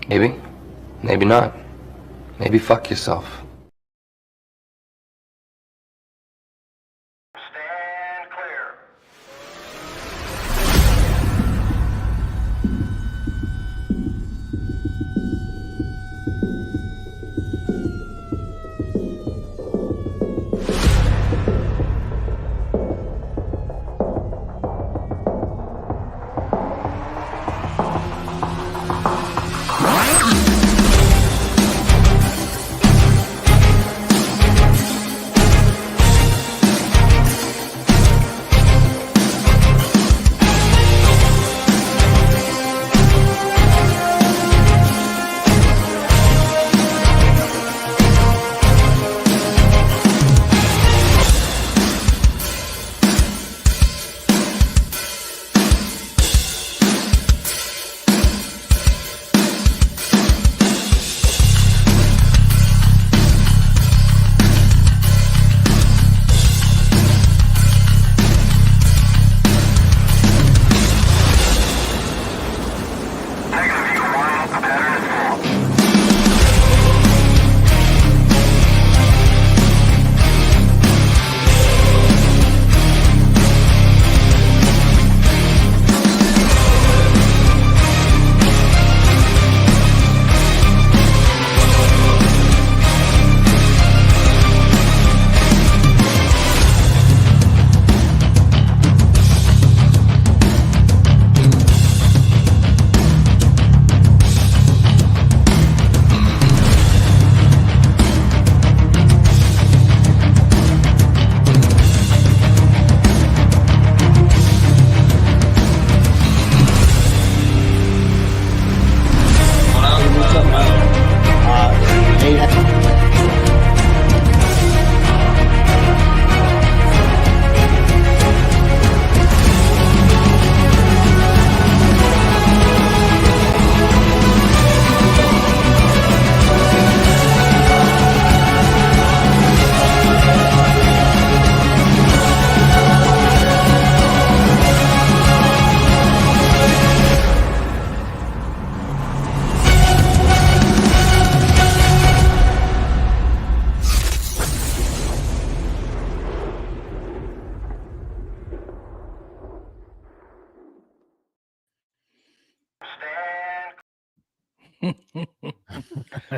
Maybe. Maybe not. Maybe fuck yourself. Stand clear.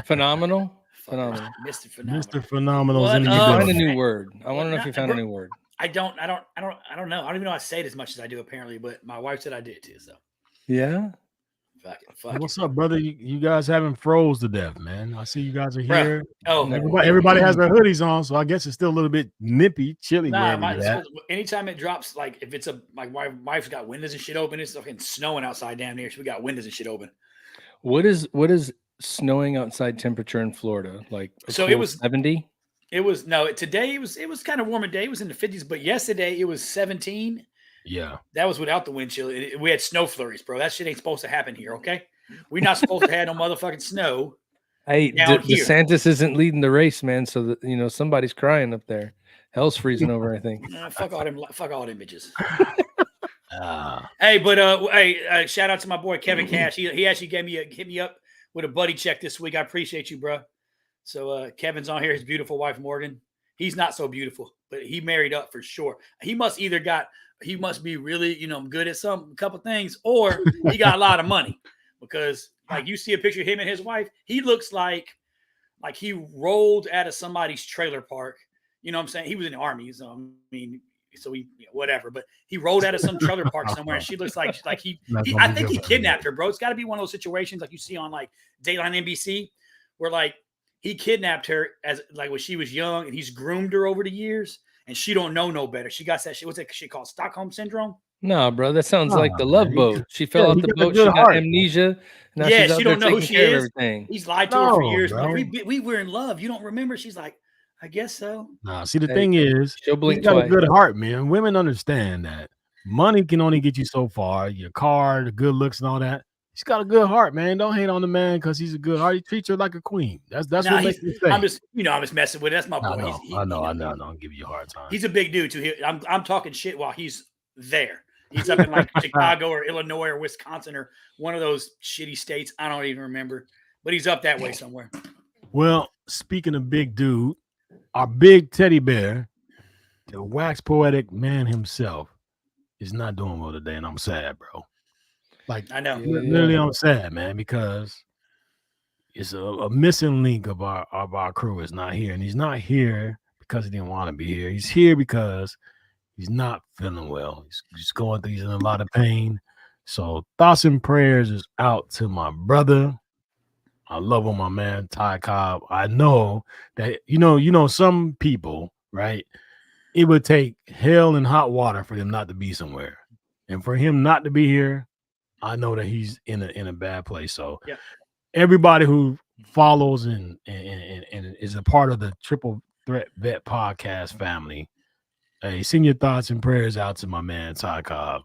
Phenomenal. Mr. Phenomenal. Mr. Phenomenal's What in the Find a building. new word. I want to know if you found a bro, new word. I don't know. I don't even know how to say it as much as I do apparently, but my wife said I did too. So Yeah. fuck Hey, it. what's up, brother? You guys haven't froze to death, man. I see you guys are Bruh. here. Oh, Everybody has their hoodies on, so I guess it's still a little bit nippy, chilly. Anytime it drops, like if it's my wife's got windows and shit open, it's fucking snowing outside damn near. So we got windows and shit open. What is snowing outside temperature in Florida? Like So it was 70? It was today it was kind of warm a day. It was in the 50s, but yesterday it was 17. Yeah. That was without the wind chill. We had snow flurries, bro. That shit ain't supposed to happen here, okay? We're not supposed to have no motherfucking snow. Hey, down here. DeSantis isn't leading the race, man. So that somebody's crying up there. Hell's freezing over, I think. Fuck all them bitches. Hey, but shout out to my boy Kevin Cash. He actually hit me up with a buddy check this week. I appreciate you, bro. So Kevin's on here. His beautiful wife Morgan. He's not so beautiful, but he married up for sure. He must be really good at a couple things, or he got a lot of money, because like you see a picture of him and his wife, he looks like he rolled out of somebody's trailer park. You know what I'm saying? He was in the army, so I mean. So whatever, but he rolled out of some trailer park somewhere, and she looks like he I think he kidnapped her, bro. It's got to be one of those situations like you see on like Dateline NBC, where like he kidnapped her as like when she was young, and he's groomed her over the years, and she don't know no better. She got that shit. What's that shit called? Stockholm syndrome? No, bro, that sounds like the Love Boat. She fell off the boat. She got amnesia. Now she don't know who she is. Everything. He's lied to her for years. Like, we were in love. You don't remember? She's like, I guess so. Nah, see, the thing is, she'll blink got twice. a good heart, man. Women understand that money can only get you so far. Your car, the good looks, and all that. She's got a good heart, man. Don't hate on the man because he's a good heart. He treats her like a queen. That's what makes me say. I'm just messing with it. That's my boy. I know. Don't give you a hard time. He's a big dude too. I'm talking shit while he's there. He's up in like Chicago or Illinois or Wisconsin or one of those shitty states. I don't even remember, but he's up that way somewhere. Well, speaking of big dude, our big teddy bear, the wax poetic man himself, is not doing well today, and I'm sad, bro. Like, I know. literally, I'm sad, man, because it's a missing link of our crew is not here, and he's not here because he didn't want to be here. He's here because he's not feeling well. He's going through. He's in a lot of pain. So thoughts and prayers is out to my brother. I love him, my man, Ty Cobb. I know that you know some people, right? It would take hell and hot water for them not to be somewhere, and for him not to be here, I know that he's in a bad place. So, yeah. Everybody who follows and is a part of the Triple Threat Vet podcast family, hey, send your thoughts and prayers out to my man Ty Cobb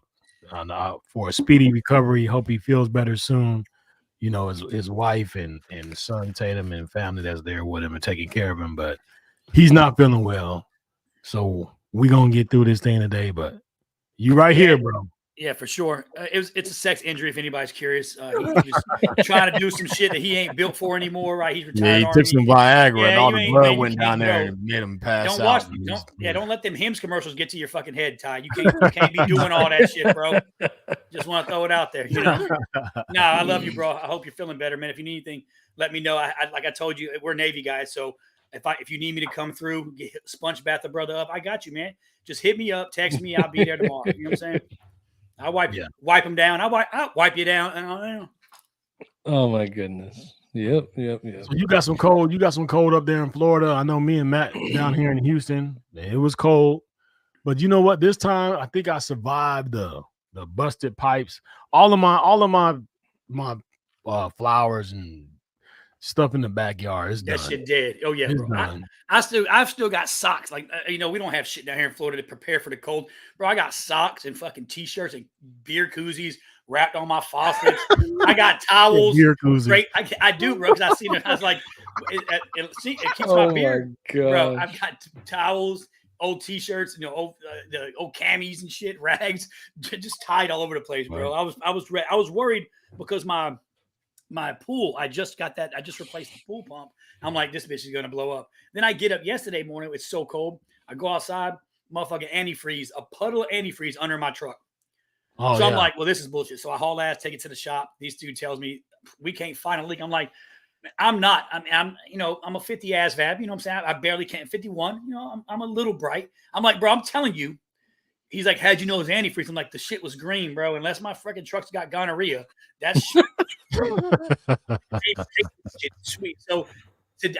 for a speedy recovery. Hope he feels better soon. You know, his wife and son Tatum and family that's there with him and taking care of him, but he's not feeling well. So we're gonna get through this thing today. But you right here, bro. Yeah, for sure. It's a sex injury. If anybody's curious, he's just trying to do some shit that he ain't built for anymore. Right? He's retired. Yeah, he took some Viagra and all the blood went down there bro. and made him pass don't out. Watch, don't let them Hims commercials get to your fucking head, Ty. You can't be doing all that shit, bro. Just want to throw it out there. You know. No, I love you, bro. I hope you're feeling better, man. If you need anything, let me know. Like I told you, we're Navy guys, so if you need me to come through, sponge bath the brother up, I got you, man. Just hit me up, text me, I'll be there tomorrow. You know what I'm saying? I wipe him down. I'll wipe you down. Oh my goodness. Yep. So you got some cold up there in Florida. I know me and Matt down here in Houston. It was cold. But you know what? This time I think I survived the busted pipes. All of my flowers and stuff in the backyard. It's done. That shit dead. Oh yeah, It's bro. done. I've still got socks. Like we don't have shit down here in Florida to prepare for the cold, bro. I got socks and fucking t-shirts and beer koozies wrapped on my faucets. I got towels. Beer koozie. Great, I do, bro. Because I seen it. I was like, it keeps my beer, bro. I've got towels, old t-shirts, the old camis and shit, rags, just tied all over the place, bro. Right. I was worried because my pool, I just replaced the pool pump. I'm like, this bitch is going to blow up. Then I get up yesterday morning. It's so cold. I go outside, motherfucking antifreeze, a puddle of antifreeze under my truck. Oh, so I'm like, well, this is bullshit. So I haul ass, take it to the shop. This dude tells me we can't find a leak. I'm like, I'm not. I'm a 50 ass vab. You know what I'm saying? I barely can't. 51. I'm a little bright. I'm like, bro, I'm telling you. He's like, how'd you know it was antifreeze? I'm like, the shit was green, bro. Unless my freaking truck's got gonorrhea, that's shit. Sweet. So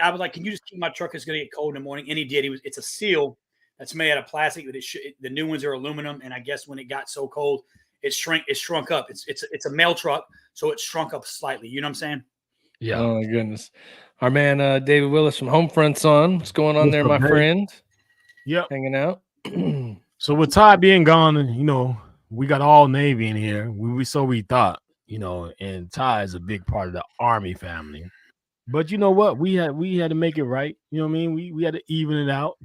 I was like, can you just keep my truck? It's gonna get cold in the morning. And he did. It's a seal that's made out of plastic, but the new ones are aluminum. And I guess when it got so cold, it shrunk up. It's a mail truck, so it shrunk up slightly. You know what I'm saying? Yeah. Oh my goodness. Our man David Willis from Homefront's on. What's going on there, my friend? Yep. Hanging out. So with Ty being gone, we got all Navy in here. We thought, and Ty is a big part of the Army family. But you know what? We had to make it right. You know what I mean? We had to even out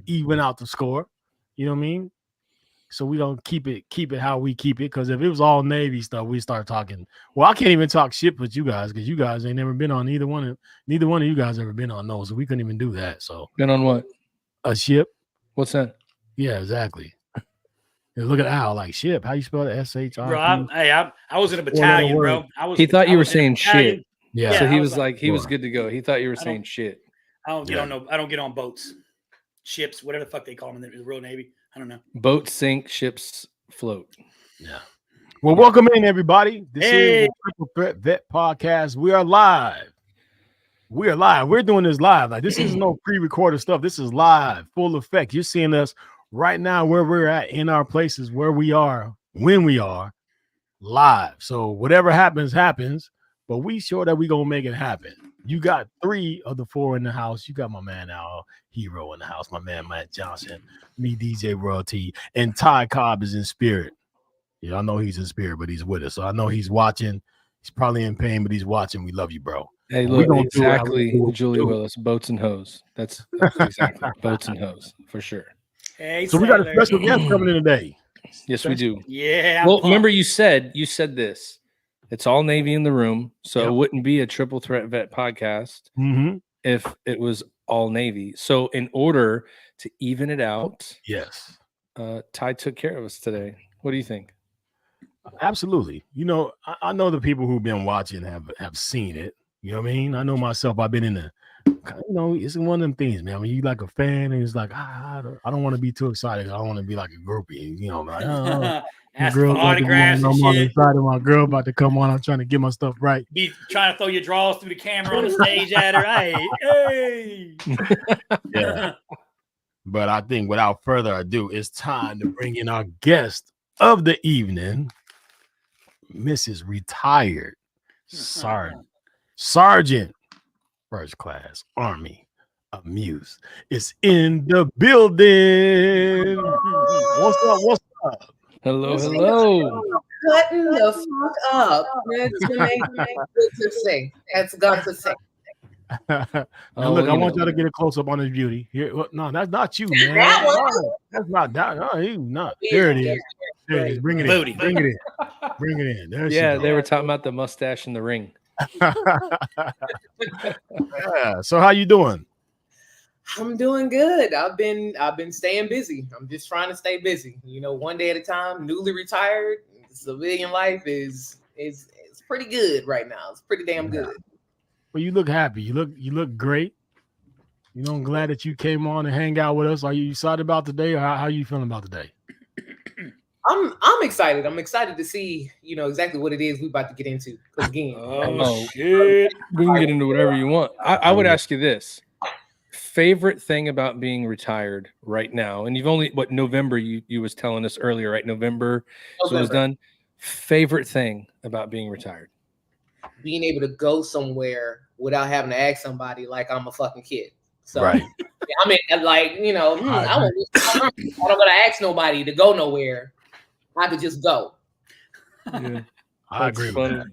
the score. You know what I mean? So we gonna keep it how we keep it. Because if it was all Navy stuff, we start talking. Well, I can't even talk shit with you guys because you guys ain't never been on neither one of you guys ever been on those. So we couldn't even do that. So been on what? A ship. What's that? Yeah, exactly. Look at Al, like ship. How you spell it? S-H-I-P? Bro, I was in a battalion, bro. He thought you were saying shit. Yeah. So he was like, he was good to go. He thought you were saying shit. I don't get on boats, ships, whatever the fuck they call them in the Royal Navy. I don't know. Boats sink, ships float. Yeah. Well, welcome in, everybody. This is the Triple Threat Vet Podcast. We are live. We're doing this live. Like, this is no pre-recorded stuff. This is live, full effect. You're seeing us right now where we're at in our places, where we are, when we are live. So whatever happens, but we sure that we gonna make it happen. You got 3 of the 4 in the house. You got my man Al Hero in the house, my man Matt Johnson, me DJ Royalty, and Ty Cobb is in spirit. Yeah, I know he's in spirit, but he's with us. So I know he's watching. He's probably in pain, but he's watching. We love you, bro. Hey, look, exactly, Julie Willis, boats and hose. That's exactly boats and hose for sure. Hey, so we got a special guest coming in today. Yes, we do. Yeah. Well, remember you said this. It's all Navy in the room, so Yep. it wouldn't be a Triple Threat Vet podcast if it was all Navy. So in order to even it out, yes, Ty took care of us today. What do you think? absolutely. You know, I know the people who've been watching have seen it. You know what I mean? I know myself. I've been in the, you know, it's one of them things, man. When you like a fan and it's like, I don't want to be too excited. I don't want to be like a groupie. You know, like, ask for autographs and shit. Excited. My girl about to come on. I'm trying to get my stuff right. Be trying to throw your drawers through the camera on the stage at her. Hey. Yeah. But I think without further ado, it's time to bring in our guest of the evening, Mrs. Retired Sergeant First Class Army Amuse is in the building. What's up? Hello. Cutting the fuck up. That's good to say. That's got to say. Now look, I want y'all to get a close up on this beauty. Here, no, that's not you, man. That one? No, that's not that. No, he's not. There it is. There it is. Bring it in. Booty. Bring it in. Bring it in. There Yeah, she they were talking about the mustache and the ring. yeah. So how you doing? I'm doing good. I've been staying busy. I'm just trying to stay busy. You know, one day at a time. Newly retired. Civilian life is pretty good right now. It's pretty damn good. Well, you look happy. You look great. You know, I'm glad that you came on and hang out with us. Are you excited about today, or how are you feeling about today? I'm excited. I'm excited to see, you know, exactly what it is we're about to get into. Because again, shit. We can get into whatever you want. I would ask you this. Favorite thing about being retired right now, and you've only November you was telling us earlier, right? November. So it was done. Favorite thing about being retired? Being able to go somewhere without having to ask somebody like I'm a fucking kid. So right. I mean, like, you know, I don't gotta ask nobody to go nowhere. I could just go. Yeah, I agree with that.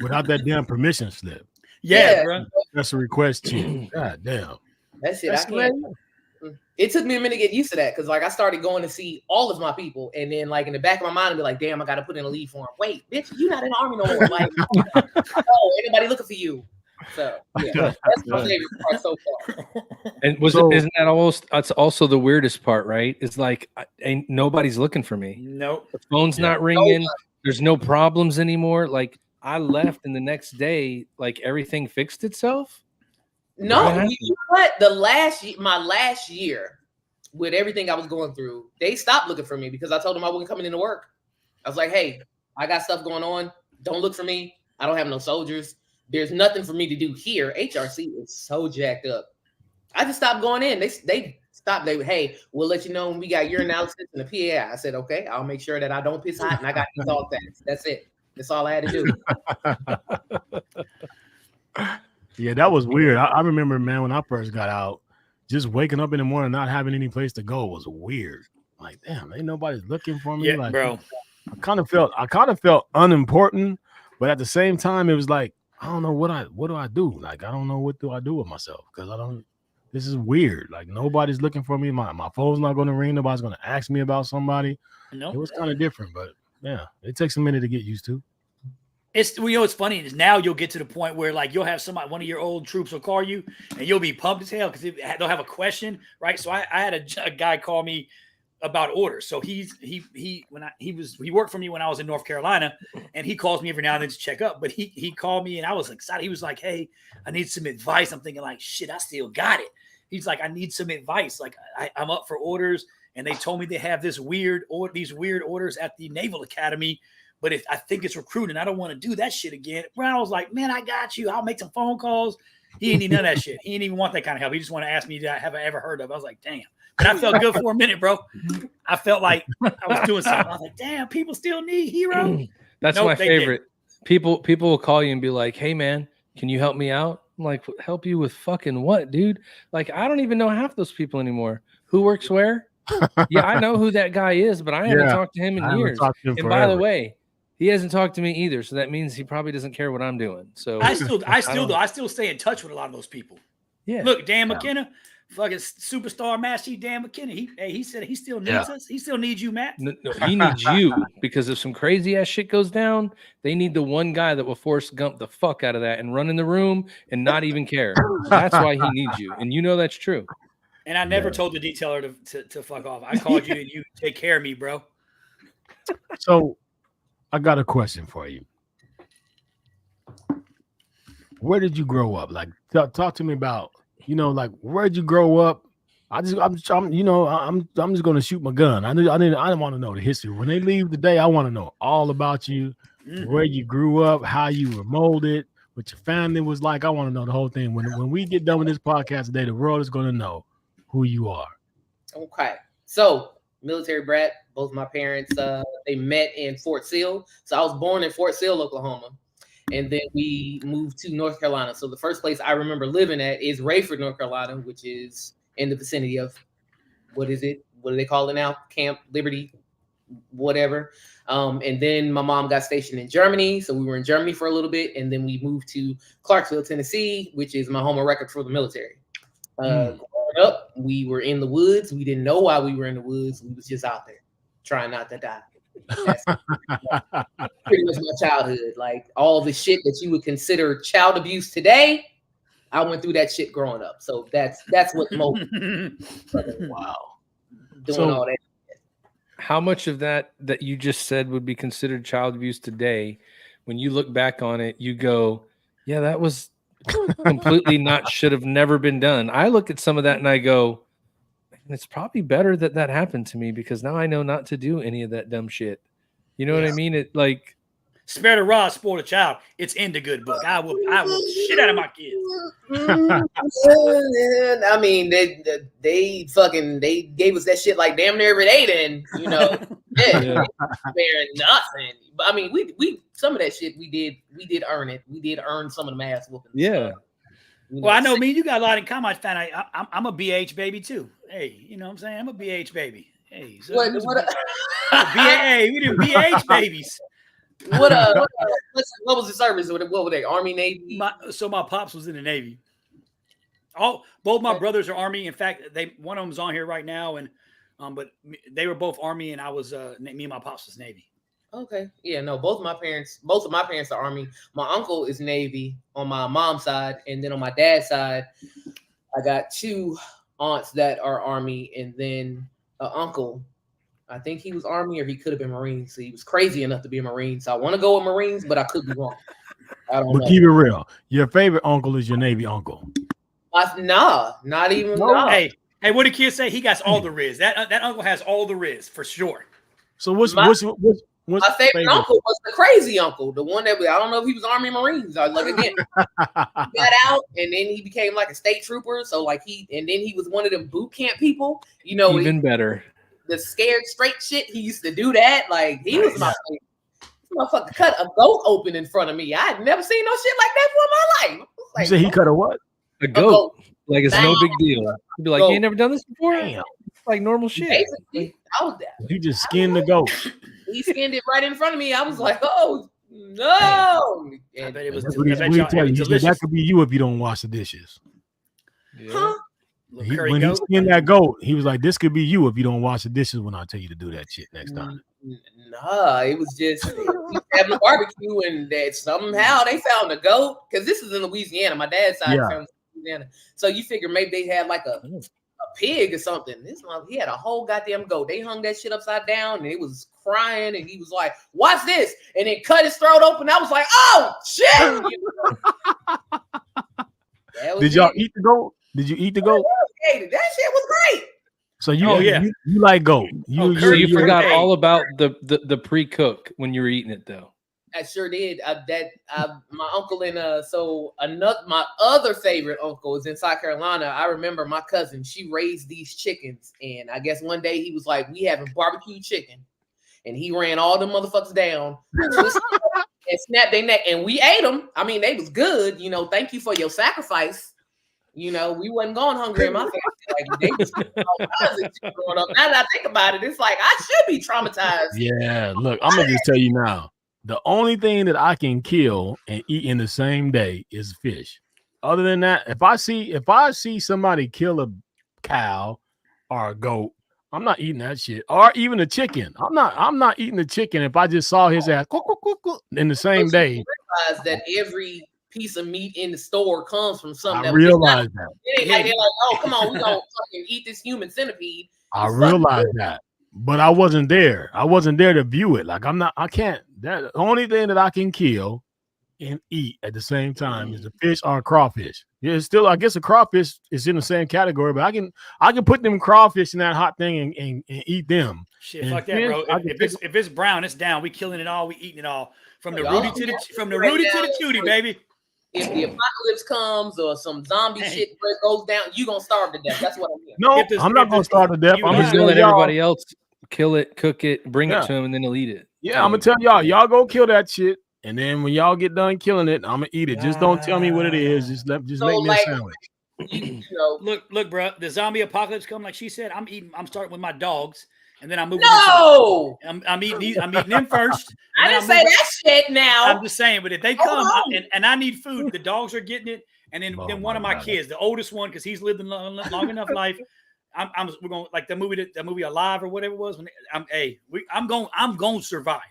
Without that damn permission slip. Yeah, bro. That's a request to. God damn. That's it. That's I can't. It took me a minute to get used to that because, like, I started going to see all of my people, and then, like, in the back of my mind, I'd be like, "Damn, I got to put in a leave form." Wait, bitch, you not in the army no more. Like, oh, anybody looking for you? So, yeah, that's my favorite part so far. And isn't that almost? That's also the weirdest part, right? It's like ain't nobody's looking for me. Nope. The phone's not ringing. There's no problems anymore. Like I left, and the next day, like everything fixed itself. No, you know what? My last year, with everything I was going through, they stopped looking for me because I told them I wasn't coming into work. I was like, "Hey, I got stuff going on. Don't look for me. I don't have no soldiers. There's nothing for me to do here. HRC is so jacked up." I just stopped going in. They stopped. Hey, we'll let you know when we got urinalysis and the PAI. I said, okay, I'll make sure that I don't piss hot and I got these all things. That's it. That's all I had to do. Yeah, that was weird. I remember, man, when I first got out, just waking up in the morning not having any place to go was weird. Like, damn, ain't nobody looking for me. Yeah, like, bro. I kind of felt unimportant, but at the same time, it was like, I don't know what do I do? Like, I don't know what do I do with myself because this is weird. Like, nobody's looking for me. My phone's not going to ring. Nobody's going to ask me about somebody. No, It was kind of different, but yeah, it takes a minute to get used to. It's, you know, what's funny is now you'll get to the point where like you'll have somebody, one of your old troops will call you and you'll be pumped as hell because they'll have a question, right? So I had a guy call me about orders. So he worked for me when I was in North Carolina, and he calls me every now and then to check up. But he called me and I was excited. He was like, "Hey, I need some advice." I'm thinking like, "Shit, I still got it." He's like, "I need some advice. Like I'm up for orders, and they told me they have these weird orders at the Naval Academy." But I think it's recruiting. I don't want to do that shit again. Brown was like, "Man, I got you. I'll make some phone calls." He didn't need none of that shit. He didn't even want that kind of help. He just wanted to ask me, have I ever heard of it? I was like, damn. But I felt good for a minute, bro. I felt like I was doing something. I was like, damn, people still need heroes. That's my favorite. People will call you and be like, "Hey, man, can you help me out?" I'm like, "Help you with fucking what, dude?" Like, I don't even know half those people anymore. Who works where? Yeah, I know who that guy is, but I haven't talked to him in years. And by the way, he hasn't talked to me either, so that means he probably doesn't care what I'm doing. So I still stay in touch with a lot of those people. Yeah. Look, Dan McKenna, fucking superstar Matt Chief Dan McKinney. He said he still needs us. He still needs you, Matt. No, he needs you because if some crazy ass shit goes down, they need the one guy that will Forrest Gump the fuck out of that and run in the room and not even care. That's why he needs you, and you know that's true. And I never told the detailer to fuck off. I called you and you take care of me, bro. So I got a question for you. Where did you grow up? Like, talk to me about, like, where'd you grow up? I'm just going to shoot my gun. I didn't want to know the history. When they leave today, I want to know all about you, where you grew up, how you were molded, what your family was like. I want to know the whole thing. When we get done with this podcast today, the world is going to know who you are. Okay. So, military brat, both my parents, they met in Fort Sill. So I was born in Fort Sill, Oklahoma. And then we moved to North Carolina. So the first place I remember living at is Rayford, North Carolina, which is in the vicinity of, what is it? What do they call it now? Camp Liberty, whatever. And then my mom got stationed in Germany. So we were in Germany for a little bit. And then we moved to Clarksville, Tennessee, which is my home of record for the military. Growing up, we were in the woods. We didn't know why we were in the woods. We was just out there trying not to die. That's pretty much my childhood. Like all the shit that you would consider child abuse today, I went through that shit growing up. So that's what most Wow. doing all that. How much of that you just said would be considered child abuse today? When you look back on it, you go, yeah, that was completely should have never been done. I look at some of that and I go, it's probably better that happened to me because now I know not to do any of that dumb shit. You know what I mean? It like spare the rod, spoil the child. It's in the good book. I will shit out of my kids. I mean, they gave us that shit like damn near every day. Then sparing nothing. But I mean, we some of that shit we did earn it. We did earn some of the ass whooping. Yeah. Well, I know me. You got a lot in common. I'm a BH baby too. Hey, you know what I'm saying? I'm a BH baby. Hey, so what we did BH babies. What was the service? What were they? Army, Navy? My pops was in the Navy. Both my brothers are Army. In fact, one of them's on here right now, and but they were both Army, and I was me and my pops was Navy. Okay. Yeah, no, both of my parents are Army. My uncle is Navy on my mom's side, and then on my dad's side, I got two aunts that are Army, and then an uncle. I think he was Army or he could have been Marine. So he was crazy enough to be a Marine. So I want to go with Marines, but I could be wrong. I don't know. But keep it real. Your favorite uncle is your Navy uncle. Nah, not even. No. Nah. Hey, what did kids say? He got all the riz. That uncle has all the riz for sure. So what's my favorite uncle was the crazy uncle, the one that I don't know if he was Army or Marines. Like again, he got out and then he became like a state trooper. So like then he was one of them boot camp people. Even better. The scared straight shit. He used to do that. Like he was my favorite. This motherfucker cut a goat open in front of me. I had never seen no shit like that before in my life. Like, you say he cut a what? A goat. Like it's no big deal. He'd be like, you ain't never done this before? Damn. It's like normal shit. Basically, I was there. You just skinned the goat. He skinned it right in front of me. I was like, oh no. I bet it was that could be you if you don't wash the dishes. Yeah. Huh? When he skinned that goat, he was like, this could be you if you don't wash the dishes when I tell you to do that shit next time. Nah, it was just having a barbecue and that somehow they found a goat because this is in Louisiana. My dad's side from Louisiana. So you figure maybe they had like a pig or something. He had a whole goddamn goat. They hung that shit upside down and it was crying and he was like, watch this, and then cut his throat open. I was like, oh shit. Did y'all eat the goat? Did you eat the goat? That shit was great. So you like goat. So you forgot all about the pre-cook when you were eating it though. I sure did. My uncle and my other favorite uncle is in South Carolina. I remember my cousin, she raised these chickens, and I guess one day he was like, we having barbecue chicken, and he ran all the motherfuckers down and snapped their neck, and we ate them. I mean, they was good. Thank you for your sacrifice. We wasn't going hungry in my family. Like, they was all kinds of shit growing up. Now that I think about it, it's like I should be traumatized. Yeah, look, I'm gonna just tell you now. The only thing that I can kill and eat in the same day is fish. Other than that, if I see somebody kill cow or a goat, I'm not eating that shit. Or even a chicken. I'm not eating the chicken if I just saw his ass in the same day. Realize that every piece of meat in the store comes from something. I realize that. It ain't like they're like, oh, come on, we gonna fucking eat this human centipede. I realize that. But I wasn't there. I wasn't there to view it. Like I can't. That the only thing that I can kill and eat at the same time is a fish or a crawfish. Yeah, it's still, I guess a crawfish is in the same category, but I can put them crawfish in that hot thing and eat them. Shit, and fuck that, bro. If it's brown, it's down. We killing it all. We eating it all. From the Rudy to the Tootie, baby. If the apocalypse comes or some zombie shit goes down, you gonna starve to death. That's what I'm hearing. No, I'm not gonna starve to death. I'm just gonna let everybody else kill it, cook it, bring it to him, and then he'll eat it. Yeah, I'm gonna tell y'all go kill that shit. And then when y'all get done killing it, I'm gonna eat it. Just don't tell me what it is. Just make me a sandwich. You know, look, bro. The zombie apocalypse come, like she said. I'm starting with my dogs, and then I'm moving. No, I'm eating them first. I didn't say that shit. Now I'm just saying, but if they come and I need food, the dogs are getting it, and then one of my kids, the oldest one, because he's lived a long enough life. We're going like the movie Alive or whatever it was. I'm going to survive.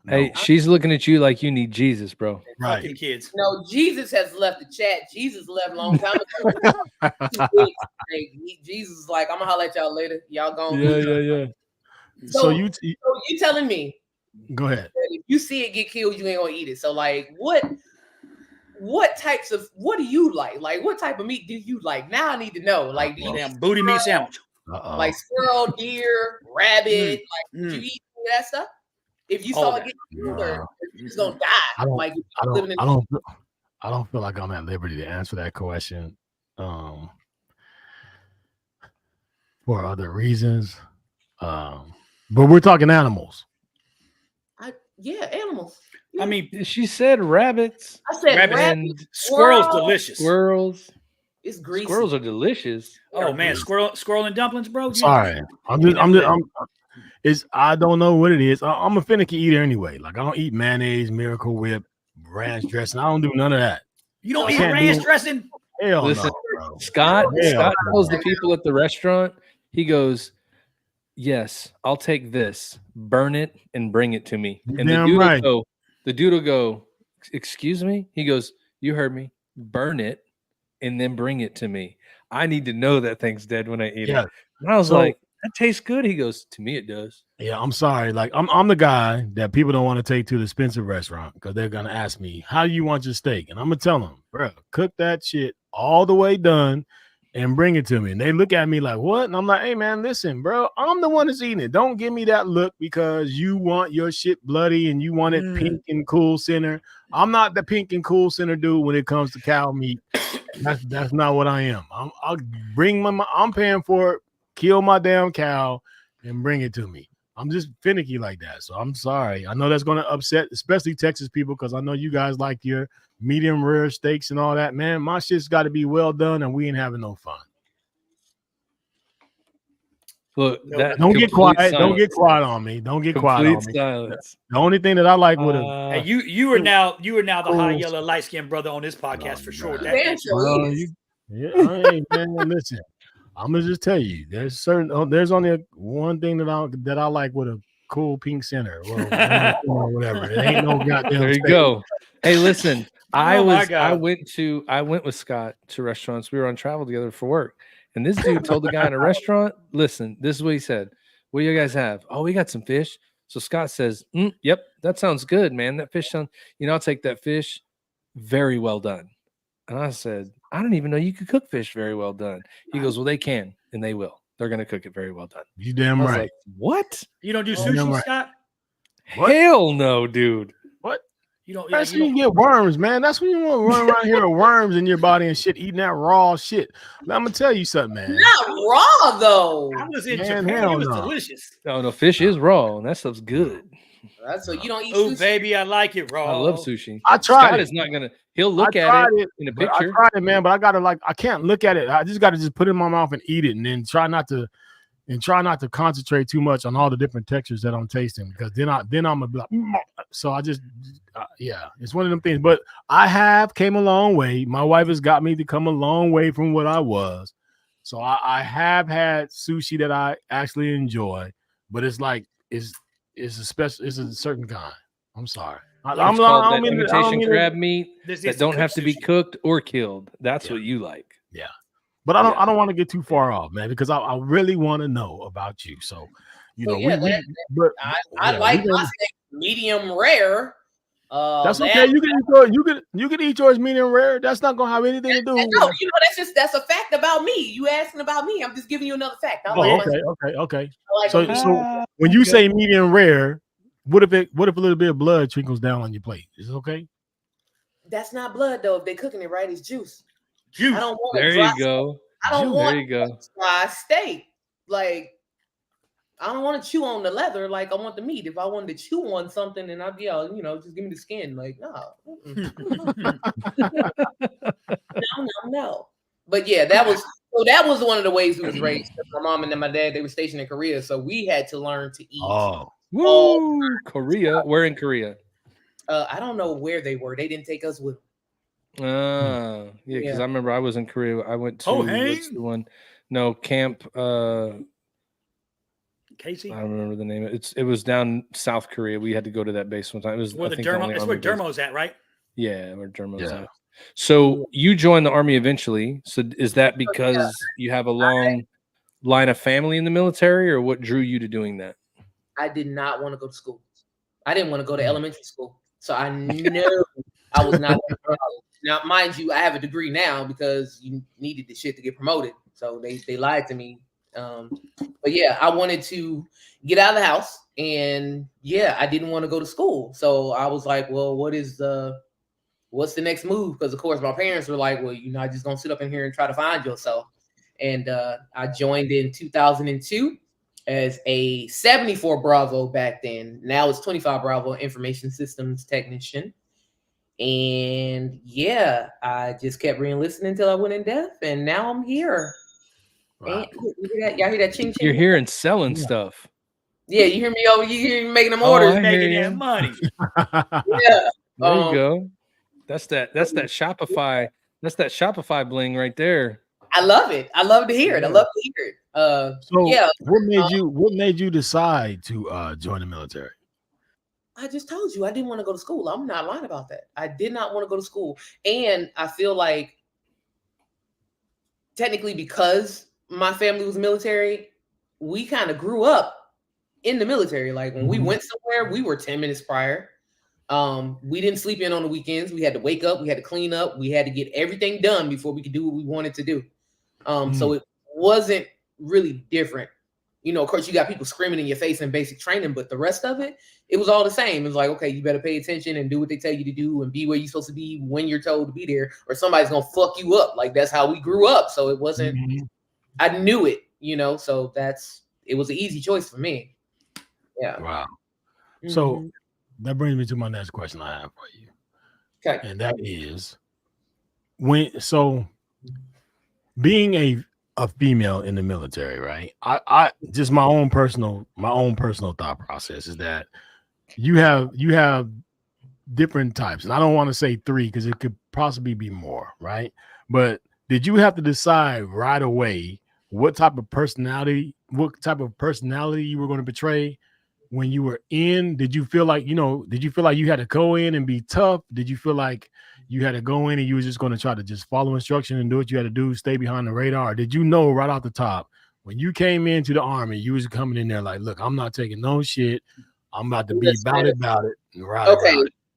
Hey, she's looking at you like you need Jesus, bro. Right. Fucking kids. No, Jesus has left the chat. Jesus left a long time ago. Jesus is like, I'm gonna holler at y'all later. Y'all going? Yeah. So you telling me? Go ahead. If you see it get killed, you ain't gonna eat it. So like, what do you like? Like, what type of meat do you like? Now I need to know. Like, do you eat booty meat sandwich? Like squirrel, deer, rabbit? Do you eat that stuff? If you saw it get killed, or you're just gonna die. I don't feel like I'm at liberty to answer that question. For other reasons. But we're talking animals. Animals. I mean, she said rabbits. I said rabbits. Squirrels, delicious. Squirrels. It's greasy. Squirrels are delicious. Oh man, squirrel and dumplings, bro. Sorry, I don't know what it is. I'm a finicky eater anyway. Like I don't eat mayonnaise, Miracle Whip, ranch dressing. I don't do none of that. You don't eat ranch dressing? Hell Listen, no, bro. Scott tells the people at the restaurant, he goes, yes, I'll take this, burn it, and bring it to me. And the dude will go, excuse me? He goes, you heard me, burn it, and then bring it to me. I need to know that thing's dead when I eat it. And I was like, that tastes good. He goes, to me it does. Yeah, I'm sorry. Like I'm the guy that people don't want to take to the expensive restaurant because they're gonna ask me, how do you want your steak? And I'm gonna tell them, bro, cook that shit all the way done and bring it to me. And they look at me like, what? And I'm like, hey man, listen, bro, I'm the one that's eating it. Don't give me that look because you want your shit bloody and you want it pink and cool center. I'm not the pink and cool center dude when it comes to cow meat. That's not what I am. I'll bring I'm paying for it. Kill my damn cow and bring it to me. I'm just finicky like that. So I'm sorry. I know that's going to upset, especially Texas people, because I know you guys like your medium rare steaks and all that. Man, my shit's got to be well done and we ain't having no fun. Look, don't get quiet. Silence. Don't get quiet on me. Don't get quiet on me. Silence. The only thing that I like would have. Hey, you are now the high yellow light skinned brother on this podcast for sure. Man, listen. I'm gonna just tell you, there's only one thing that I like with a cool pink center or whatever. It ain't no goddamn. There you go. Hey, listen, I went with Scott to restaurants. We were on travel together for work, and this dude told the guy in a restaurant, "Listen, this is what he said. What do you guys have? Oh, we got some fish." So Scott says, "Yep, that sounds good, man. That fish sounds. I'll take that fish. Very well done." And I said, I don't even know you could cook fish very well done. He goes, well, they can, and they will. They're going to cook it very well done. You damn right. Like, what? You don't do sushi, Scott? What? Hell no, dude. What? That's when you get worms, man. That's when you want to run around here with worms in your body and shit, eating that raw shit. I'm going to tell you something, man. Not raw, though. I was in Japan. It was delicious. No, fish is raw, and that stuff's good. So you don't eat sushi? Baby, I like it raw. I love sushi. I tried Scott it. is not gonna. He'll look at it in a picture. I tried it, man, but I gotta I can't look at it. I just gotta put it in my mouth and eat it, and then try not to concentrate too much on all the different textures that I'm tasting because then I'm gonna be like. So I just it's one of them things. But I have came a long way. My wife has got me to come a long way from what I was, So I have had sushi that I actually enjoy, but it's like it's a certain kind. I'm sorry. It's called that imitation mean crab meat that don't have to be sushi. cooked or killed. That's what you like. Yeah. But I don't want to get too far off, man, because I really want to know about you. So, you know, I like my steak medium rare. That's okay. You can eat yours medium rare. That's not gonna have anything to do. No, you know, that's a fact about me. You asking about me? I'm just giving you another fact. Okay. So when you say medium rare, what if a little bit of blood trickles down on your plate? Is it okay? That's not blood though. If they're cooking it right, it's juice. Juice. I don't want there you go. I don't want there you go. dry steak. Like I don't want to chew on the leather like I want the meat. If I wanted to chew on something, and I'd be you know, just give me the skin. Like, no. But yeah, that was one of the ways we was raised. My mom and then my dad, they were stationed in Korea, so we had to learn to eat. Oh, woo! Korea. Where in Korea? I don't know where they were. They didn't take us with them. Yeah, because I remember I was in Korea. I went to what's the one? No, camp. Casey? I don't remember the name. It was down South Korea. We had to go to that base one time. It was where it's where Dermo's at, right? Yeah, where Dermo's at. So you joined the Army eventually. So is that because you have a long line of family in the military, or what drew you to doing that? I did not want to go to school. I didn't want to go to elementary school. So I knew I was not. Now, mind you, I have a degree now because you needed the shit to get promoted. So they lied to me. But yeah, I wanted to get out of the house, and I didn't want to go to school. So I was like, well, what's the next move? Because of course my parents were like, well, you're not just gonna sit up in here and try to find yourself. And I joined in 2002 as a 74 Bravo back then. Now it's 25 Bravo information systems technician. And I just kept re-enlisting until I went in deaf, and now I'm here. Wow. Y'all hear that ching ching? You're here and selling stuff. Yeah, you hear me over. You hear me making them orders, making that money. Yeah, there you go. That's that Shopify. That's that Shopify bling right there. I love it. I love to hear it. What made you decide to join the military? I just told you I didn't want to go to school. I'm not lying about that. I did not want to go to school, and I feel like technically because my family was military, we kind of grew up in the military. Like when we went somewhere, we were 10 minutes prior. We didn't sleep in on the weekends. We had to wake up, we had to clean up, we had to get everything done before we could do what we wanted to do. So it wasn't really different. You know, of course, you got people screaming in your face in basic training, but the rest of it, it was all the same. It was like, okay, you better pay attention and do what they tell you to do and be where you're supposed to be when you're told to be there, or somebody's gonna fuck you up. Like that's how we grew up. So it wasn't. I knew it, you know. So it was an easy choice for me. Yeah. Wow. So that brings me to my next question I have for you. Okay. And that is being a female in the military, right? I just my own personal thought process is that you have different types, and I don't want to say 3 because it could possibly be more, right? But did you have to decide right away what type of personality you were going to portray when you were in? Did you feel like you had to go in and be tough? Did you feel like you had to go in and you were just going to try to just follow instruction and do what you had to do, stay behind the radar? Or did you know right off the top when you came into the Army, you was coming in there like, look, I'm not taking no shit. I'm about to be about it. Right.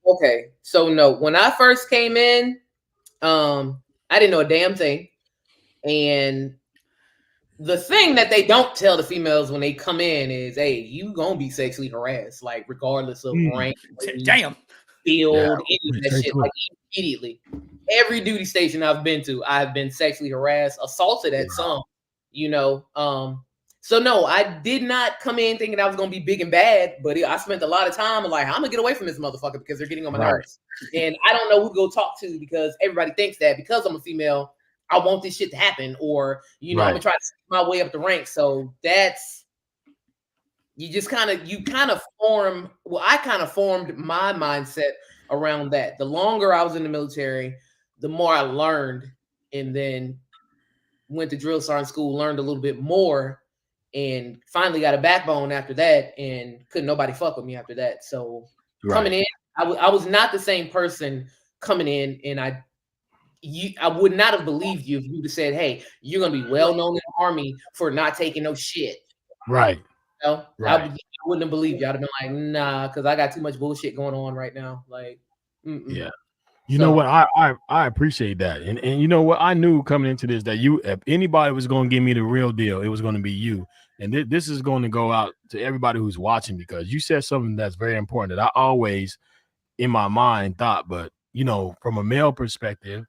Okay. So no, when I first came in, I didn't know a damn thing. And the thing that they don't tell the females when they come in is, hey, you gonna be sexually harassed, like regardless of rank, damn, field, any of that shit. Like immediately, every duty station I've been to, I've been sexually harassed, assaulted at some, you know. So no, I did not come in thinking I was gonna be big and bad, but I spent a lot of time like, I'm gonna get away from this motherfucker because they're getting on my nerves, and I don't know who to go talk to because everybody thinks that because I'm a female, I want this shit to happen, or you know, I'm gonna try to stick my way up the ranks. So that's you kind of form. Well, I kind of formed my mindset around that. The longer I was in the military, the more I learned, and then went to drill sergeant school, learned a little bit more, and finally got a backbone after that, and couldn't nobody fuck with me after that. So coming in, I was not the same person coming in, and I would not have believed you if you'd have said, "Hey, you're gonna be well known in the Army for not taking no shit." Right. You know? Right. I wouldn't have believed you. I'd have been like, "Nah," because I got too much bullshit going on right now. Like, yeah. You know what? I appreciate that, and you know what? I knew coming into this that if anybody was going to give me the real deal, it was going to be you. And this is going to go out to everybody who's watching, because you said something that's very important that I always in my mind thought, but you know, from a male perspective,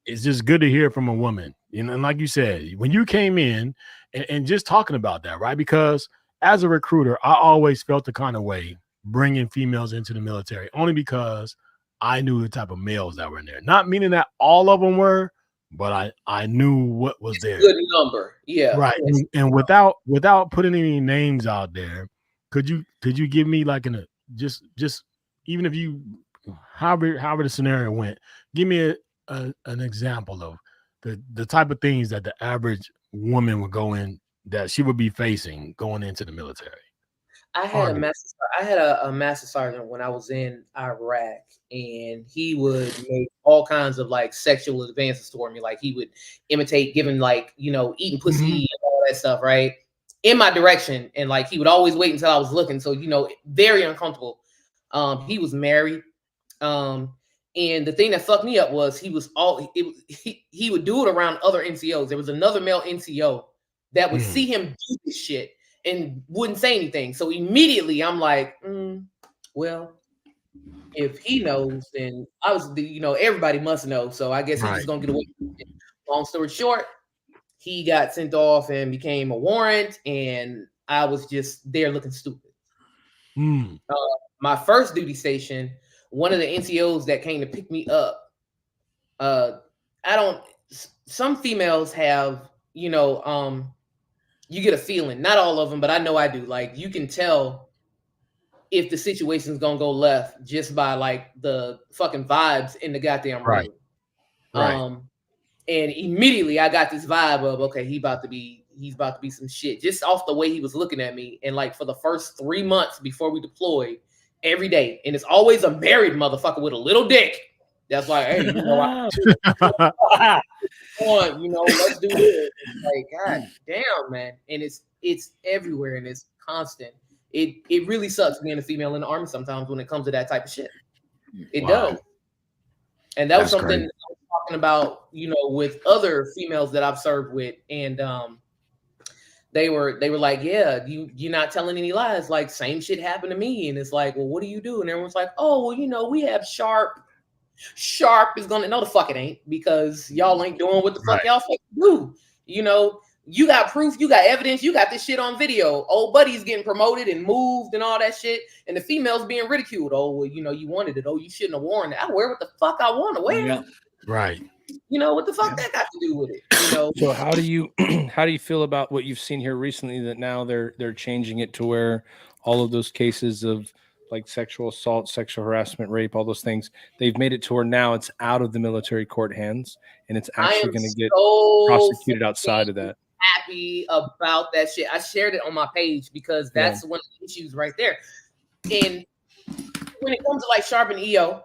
it's just good to hear from a woman. You know, and like you said, when you came in and just talking about that, right? Because as a recruiter, I always felt the kind of way bringing females into the military, only because I knew the type of males that were in there. Not meaning that all of them were, but I knew what was there. Good number, yeah. Right. And without putting any names out there, could you give me like just even if you however the scenario went, give me an example of the type of things that the average woman would go in, that she would be facing going into the military. I had a master sergeant when I was in Iraq, and he would make all kinds of like sexual advances toward me. Like he would imitate giving, like, you know, eating pussy and all that stuff, right, in my direction. And like he would always wait until I was looking. So, you know, very uncomfortable. He was married. And the thing that fucked me up was he would do it around other NCOs. There was another male NCO that would see him do this shit and wouldn't say anything. So immediately I'm like, well, if he knows, then everybody must know. So I guess he's just gonna get away with it. Long story short, he got sent off and became a warrant, and I was just there looking stupid. My first duty station, one of the NCOs that came to pick me up, some females have, you get a feeling, not all of them, but I know I do. Like, you can tell if the situation's gonna go left just by like the fucking vibes in the goddamn room. Right. And immediately I got this vibe of, okay, he's about to be some shit, just off the way he was looking at me. And like for the first 3 months before we deployed, every day, and it's always a married motherfucker with a little dick. That's like, hey, let's do this. It's like, God damn, man. And it's everywhere, and it's constant. It really sucks being a female in the Army sometimes when it comes to that type of shit. It does. And that was something I was talking about, with other females that I've served with, and they were like, yeah, you're not telling any lies. Like, same shit happened to me. And it's like, well, what do you do? And everyone's like, oh, well, we have Sharp. Sharp is gonna, no, the fuck it ain't, because y'all ain't doing what the fuck y'all fucking do. You got proof, you got evidence, you got this shit on video. Old buddy's getting promoted and moved and all that shit, and the females being ridiculed. Oh, well, you wanted it. Oh, you shouldn't have worn it. I wear what the fuck I want to wear. Yeah. Right. What the fuck that got to do with it? So how do you feel about what you've seen here recently, that now they're changing it to where all of those cases of like sexual assault, sexual harassment, rape, all those things, they've made it to where now it's out of the military court hands, and it's actually going to get prosecuted outside of that. Happy about that shit. I shared it on my page because that's one of the issues right there. And when it comes to like Sharp and EO,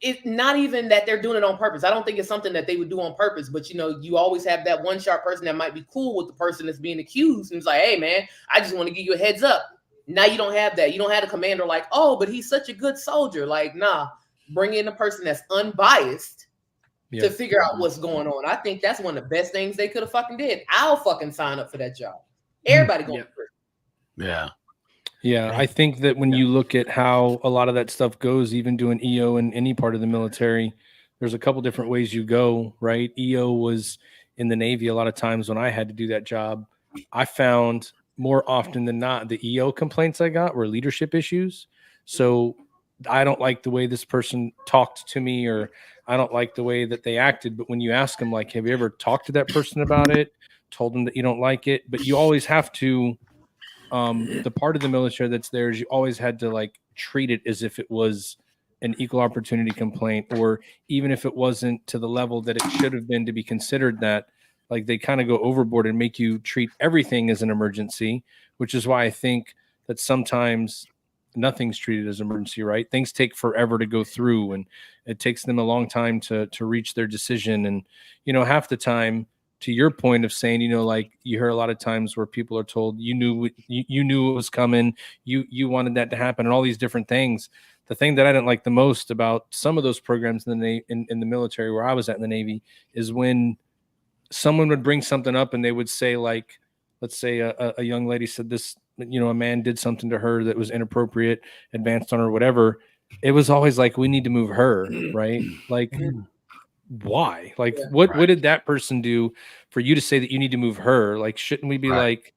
it's not even that they're doing it on purpose. I don't think it's something that they would do on purpose, but you always have that one Sharp person that might be cool with the person that's being accused, and it's like, hey man, I just want to give you a heads up. Now you don't have that. You don't have a commander like, oh, but he's such a good soldier. Like, nah, bring in a person that's unbiased to figure out what's going on. I think that's one of the best things they could have fucking did. I'll fucking sign up for that job. Everybody going to prison. Yeah, I think that when you look at how a lot of that stuff goes, even doing EO in any part of the military, there's a couple different ways you go, right? EO was in the Navy a lot of times when I had to do that job. I found more often than not, the EO complaints I got were leadership issues. So I don't like the way this person talked to me, or I don't like the way that they acted. But when you ask them, like, have you ever talked to that person about it, told them that you don't like it? But you always have to, the part of the military that's there is you always had to like treat it as if it was an equal opportunity complaint, or even if it wasn't to the level that it should have been to be considered that, like they kind of go overboard and make you treat everything as an emergency, which is why I think that sometimes nothing's treated as emergency, right? Things take forever to go through, and it takes them a long time to reach their decision. And, you know, half the time, to your point of saying, you know, like you hear a lot of times where people are told you knew it was coming, you wanted that to happen, and all these different things. The thing that I didn't like the most about some of those programs in the military where I was at in the Navy is when someone would bring something up and they would say, like, let's say a young lady said this, you know, a man did something to her that was inappropriate, advanced on her, whatever. It was always like, we need to move her, right? Like, why? Like, what did that person do for you to say that you need to move her? Like, shouldn't we be like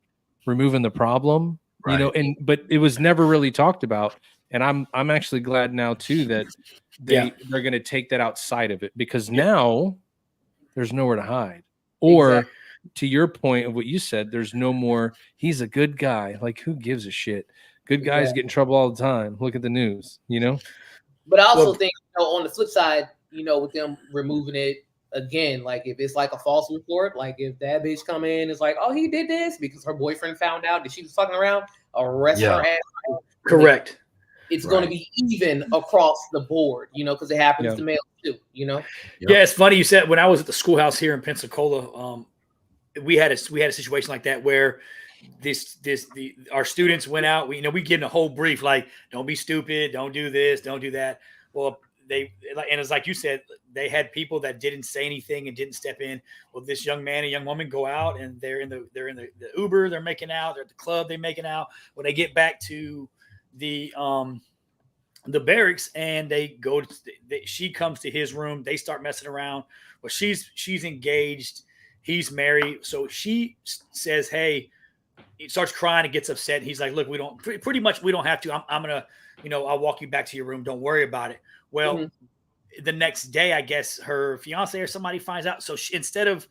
removing the problem? You know, but it was never really talked about. And I'm actually glad now too that they're going to take that outside of it, because now there's nowhere to hide. Or to your point of what you said, there's no more, he's a good guy. Like, who gives a shit? Good guys get in trouble all the time. Look at the news, you know? But I also think, you know, on the flip side, you know, with them removing it again, like if it's like a false report, like if that bitch come in, it's like, oh, he did this because her boyfriend found out that she was fucking around, arrest her ass. Correct. It's going to be even across the board, you know, because it happens to males too, you know? Yeah, it's funny you said, when I was at the schoolhouse here in Pensacola, we had a situation like that where our students went out. We give them a whole brief, like, don't be stupid, don't do this, don't do that. Well, and it's like you said, they had people that didn't say anything and didn't step in. Well, this young man and young woman go out and they're in the Uber, they're making out, they're at the club, they're making out. When they get back to the barracks and she comes to his room, they start messing around. Well, she's engaged, he's married. So she says, hey, he starts crying and gets upset. He's like, look, we don't have to. I'm going to, I'll walk you back to your room. Don't worry about it. Well, the next day, I guess her fiance or somebody finds out. So instead of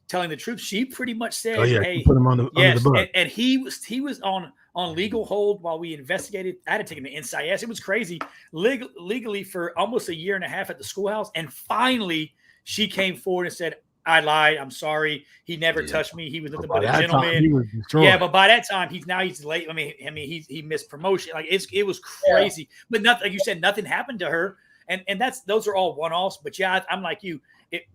telling the truth, she pretty much says, hey, put him on under the bus. And he was on legal hold while we investigated. I had to take him to NCIS. It was crazy. Legally for almost a year and a half at the schoolhouse. And finally, she came forward and said, I lied. I'm sorry. He never touched me. He was nothing but a gentleman. But by that time, he's late. I mean, he missed promotion. Like it was crazy. But nothing, like you said, nothing happened to her. And those are all one-offs. But yeah, I'm like you.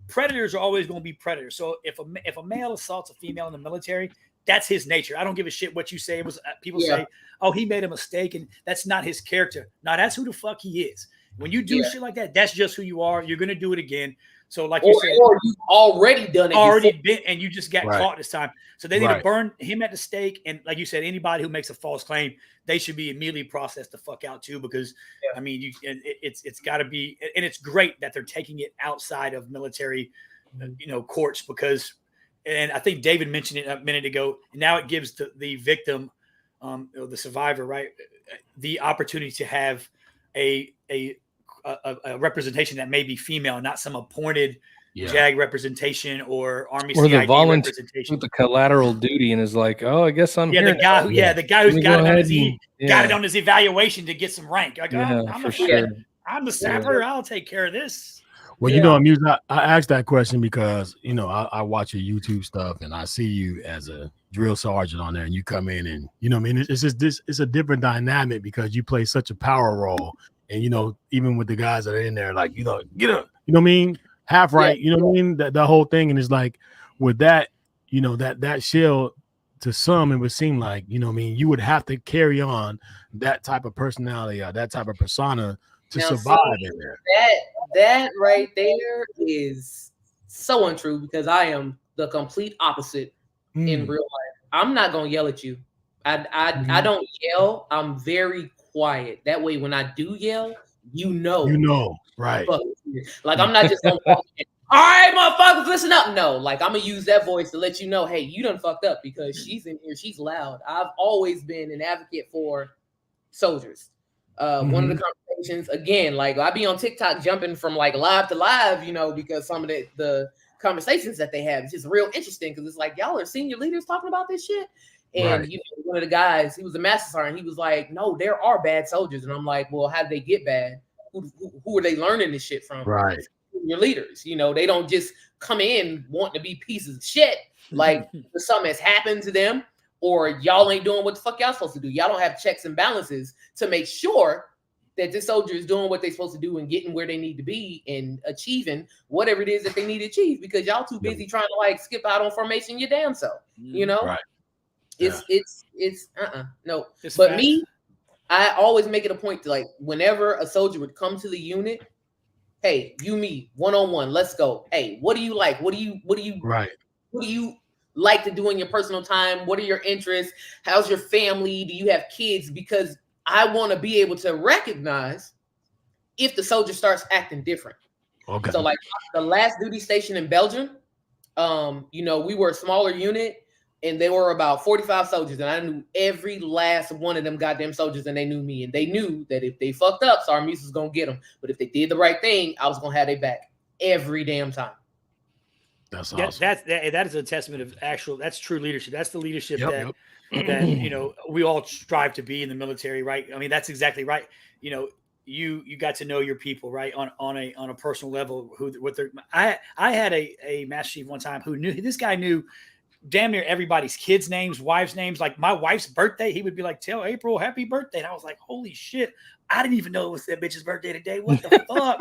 Predators are always going to be predators. So if a male assaults a female in the military, that's his nature. I don't give a shit what you say. It was people say, oh, he made a mistake, and that's not his character. No, that's who the fuck he is. When you do shit like that, that's just who you are. You're going to do it again. So like you said, or you've already done it. And you just got caught this time. So they need to burn him at the stake. And like you said, anybody who makes a false claim, they should be immediately processed the fuck out too. Because I mean, it's got to be, and it's great that they're taking it outside of military, courts, because, and I think David mentioned it a minute ago. Now it gives the victim, the survivor, right, the opportunity to have a representation that may be female, not some appointed JAG representation or Army or CID the volunteer representation. With the collateral duty and is like, oh, I guess I'm here. The guy who's got it on his evaluation to get some rank. Like, I'm the sapper. I'll take care of this. Well, Amuse, I asked that question because I watch your YouTube stuff and I see you as a drill sergeant on there, and you come in and it's just it's a different dynamic because you play such a power role. And even with the guys that are in there, like get up, half right, the whole thing. And it's like with that, that shell, to some it would seem like you would have to carry on that type of personality or that type of persona to survive in there. That right there is so untrue, because I am the complete opposite in real life. I'm not gonna yell at you. I don't yell. I'm very quiet. That way, when I do yell, right? Like I'm not just going, all right, motherfuckers, listen up. No, like I'm gonna use that voice to let you know, hey, you done fucked up because she's in here, she's loud. I've always been an advocate for soldiers. One of the conversations, again, like I be on TikTok jumping from like live to live, because some of the conversations that they have is just real interesting, because it's like y'all are senior leaders talking about this shit. And one of the guys, he was a master sergeant. He was like, "No, there are bad soldiers." And I'm like, "Well, how did they get bad? Who are they learning this shit from?" Right. your leaders. You know, they don't just come in wanting to be pieces of shit. Like something has happened to them, or y'all ain't doing what the fuck y'all supposed to do. Y'all don't have checks and balances to make sure that this soldier is doing what they're supposed to do and getting where they need to be and achieving whatever it is that they need to achieve, because y'all too busy trying to like skip out on formation your damn self. You know, right? It's no. It's but fast. me, I always make it a point to, like, whenever a soldier would come to the unit, hey, you meet one-on-one, let's go. Hey, what do you like? What do you Right. what do you like to do in your personal time? What are your interests? How's your family? Do you have kids? Because I want to be able to recognize if the soldier starts acting different. Okay. So like the last duty station in Belgium, you know, we were a smaller unit and there were about 45 soldiers, and I knew every last one of them goddamn soldiers, and they knew me, and they knew that if they fucked up, Amuse was gonna get them. But if they did the right thing, I was gonna have their back every damn time. That's awesome. That is a testament of that's true leadership. That's the leadership that you know we all strive to be in the military, right? I mean, that's exactly right. You know, you got to know your people, right, on a personal level. I had a master chief one time who knew this guy knew damn near everybody's kids' names, wives' names. Like my wife's birthday, he would be like, "Tell April happy birthday." And I was like, "Holy shit. I didn't even know it was that bitch's birthday today. What the fuck?"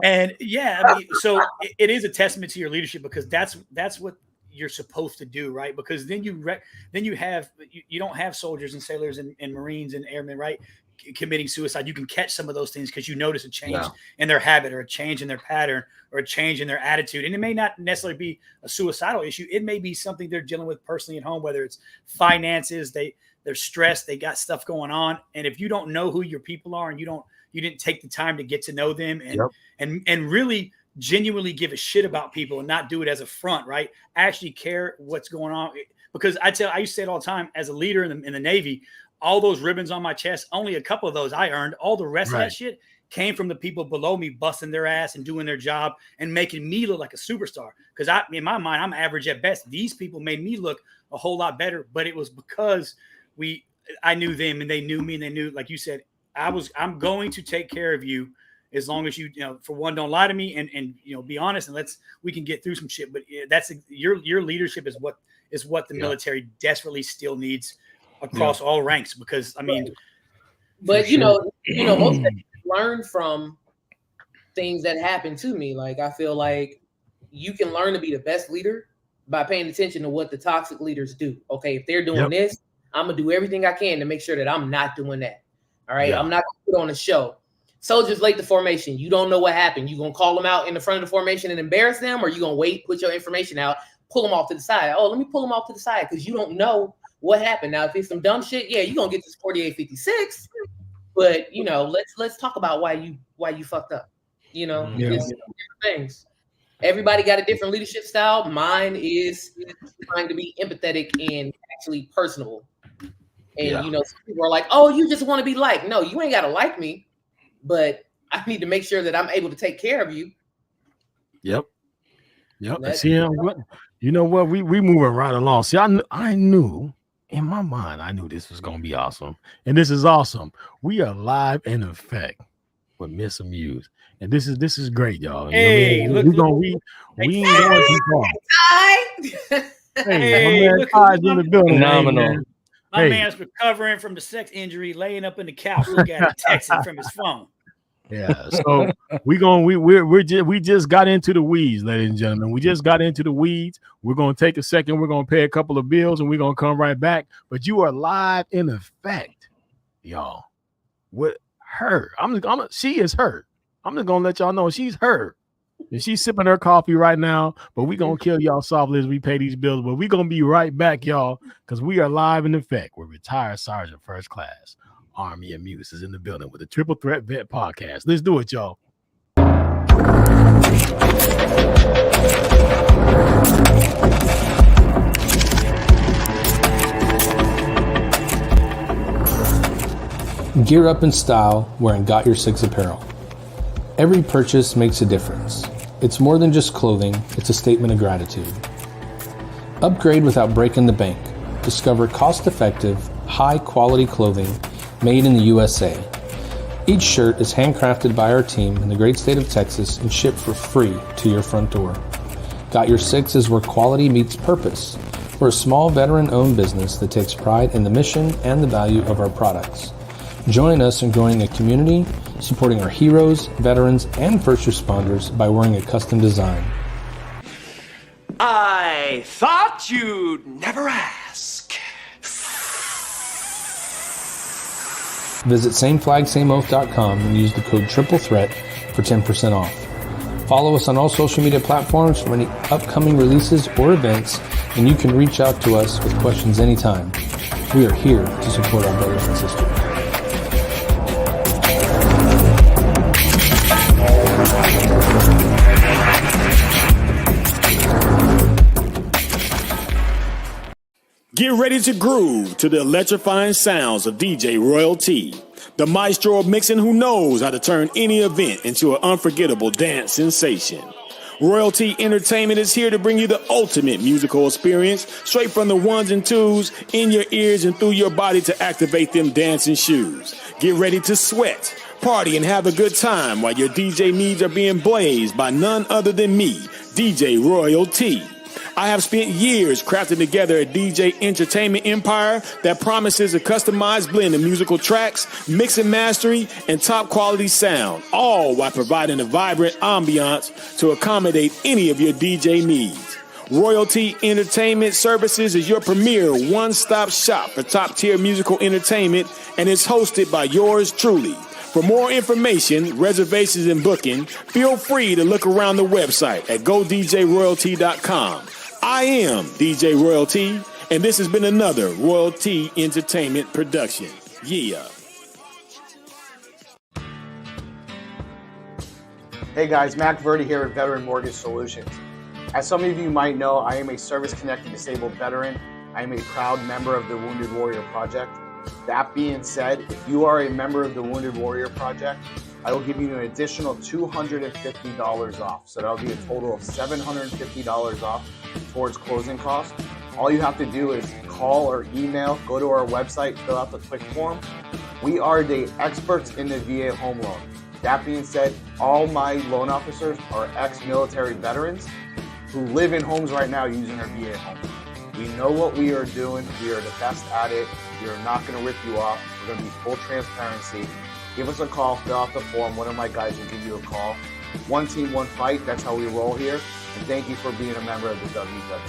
And yeah, I mean, so it is a testament to your leadership, because that's what you're supposed to do, right? Because then you don't have soldiers and sailors and Marines and airmen, right, committing suicide. You can catch some of those things because you notice a change in their habit, or a change in their pattern, or a change in their attitude. And it may not necessarily be a suicidal issue. It may be something they're dealing with personally at home, whether it's finances, they're stressed, they got stuff going on. And if you don't know who your people are, and you didn't take the time to get to know them and really genuinely give a shit about people and not do it as a front, right? Actually care what's going on. Because I used to say it all the time, as a leader in the Navy, all those ribbons on my chest, only a couple of those I earned. All the rest of that shit came from the people below me busting their ass and doing their job and making me look like a superstar. Because in my mind, I'm average at best. These people made me look a whole lot better, but it was because I knew them and they knew me, and they knew, like you said, I'm going to take care of you as long as you know, for one, don't lie to me, and you know, be honest, and we can get through some shit. But that's your leadership is what the military desperately still needs across all ranks, because I mean, but you know, most of learn from things that happen to me. Like, I feel like you can learn to be the best leader by paying attention to what the toxic leaders do. Okay, if they're doing this, I'm gonna do everything I can to make sure that I'm not doing that. All right, I'm not gonna put on a show. Soldiers late to formation. You don't know what happened. You gonna call them out in the front of the formation and embarrass them, or you gonna wait, put your information out, pull them off to the side. Oh, let me pull them off to the side, because you don't know what happened. Now, if it's some dumb shit, yeah, you're gonna get this 4856. But you know, let's talk about why you fucked up. You know, different things. Everybody got a different leadership style. Mine is trying to be empathetic and actually personable. And you know, some people are like, "Oh, you just want to be liked." No, you ain't gotta like me, but I need to make sure that I'm able to take care of you. Yep. See, you know what? We moving right along. See, I knew in my mind, I knew this was gonna be awesome, and this is awesome. We are live in effect with Miss Amuse, and this is great, y'all. Hey, you know what I mean? we ain't going too far. Hey, my man Ty's in the building. Phenomenal. Man. My man's recovering from the sex injury, laying up in the couch, looking at it, texting from his phone. Yeah, so we just got into the weeds, ladies and gentlemen. We just got into the weeds. We're gonna take a second. We're gonna pay a couple of bills, and we're gonna come right back. But you are live in effect, y'all. With her, she is her. I'm just gonna let y'all know she's her. And she's sipping her coffee right now, but we're going to kill y'all softly as we pay these bills. But we're going to be right back, y'all, because we are live in effect. We're retired Sergeant First Class. Army Amuse is in the building with the Triple Threat Vet Podcast. Let's do it, y'all. Gear up in style wearing Got Your Six apparel. Every purchase makes a difference. It's more than just clothing, it's a statement of gratitude. Upgrade without breaking the bank. Discover cost-effective, high-quality clothing made in the USA. Each shirt is handcrafted by our team in the great state of Texas and shipped for free to your front door. Got Your Six is where quality meets purpose. We're a small veteran-owned business that takes pride in the mission and the value of our products. Join us in growing a community, supporting our heroes, veterans, and first responders by wearing a custom design. I thought you'd never ask. Visit sameflagsameoath.com and use the code TRIPLETHREAT for 10% off. Follow us on all social media platforms for any upcoming releases or events, and you can reach out to us with questions anytime. We are here to support our brothers and sisters. Get ready to groove to the electrifying sounds of DJ Royal T, the maestro of mixing who knows how to turn any event into an unforgettable dance sensation. Royal T Entertainment is here to bring you the ultimate musical experience straight from the ones and twos in your ears and through your body to activate them dancing shoes. Get ready to sweat, party, and have a good time while your DJ needs are being blazed by none other than me, DJ Royal T. I have spent years crafting together a DJ entertainment empire that promises a customized blend of musical tracks, mix and mastering, and top quality sound, all while providing a vibrant ambiance to accommodate any of your DJ needs. Royalty Entertainment Services is your premier one-stop shop for top-tier musical entertainment and is hosted by yours truly. For more information, reservations, and booking, feel free to look around the website at godjroyalty.com. I am DJ Royalty, and this has been another Royalty Entertainment production. Yeah. Hey guys, Mac Verdi here at Veteran Mortgage Solutions. As some of you might know, I am a service-connected disabled veteran. I am a proud member of the Wounded Warrior Project. That being said, if you are a member of the Wounded Warrior Project, I will give you an additional $250 off. So that'll be a total of $750 off towards closing costs. All you have to do is call or email, go to our website, fill out the quick form. We are the experts in the VA home loan. That being said, all my loan officers are ex-military veterans who live in homes right now using our VA home loan. We know what we are doing. We are the best at it. We are not going to rip you off. We're going to be full transparency. Give us a call, fill out the form. One of my guys will give you a call. One team, one fight. That's how we roll here. And thank you for being a member of the WWP.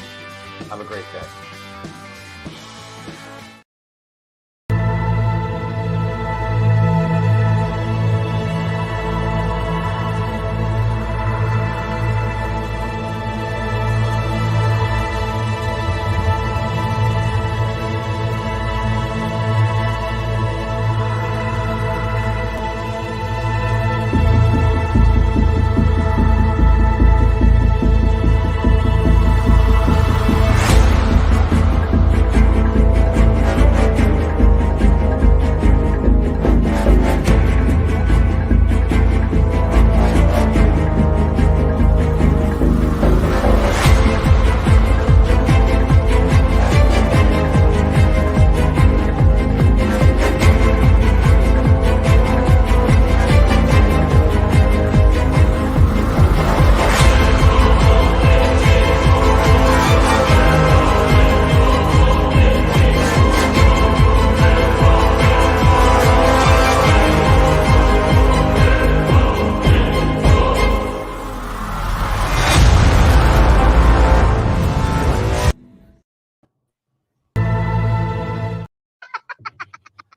Have a great day.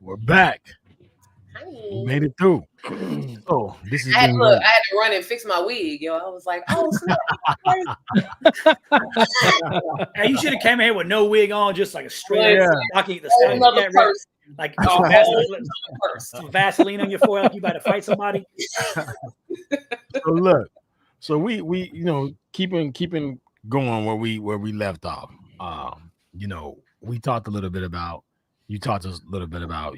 We're back. We made it through. Oh, this is. I had to run and fix my wig, yo. I was like, oh, Hey, you should have came in here with no wig on, just like a straight stocky. Like some Vaseline on your forehead, like you about to fight somebody. So look, so we keeping going where we left off. We talked a little bit about. You talked a little bit about,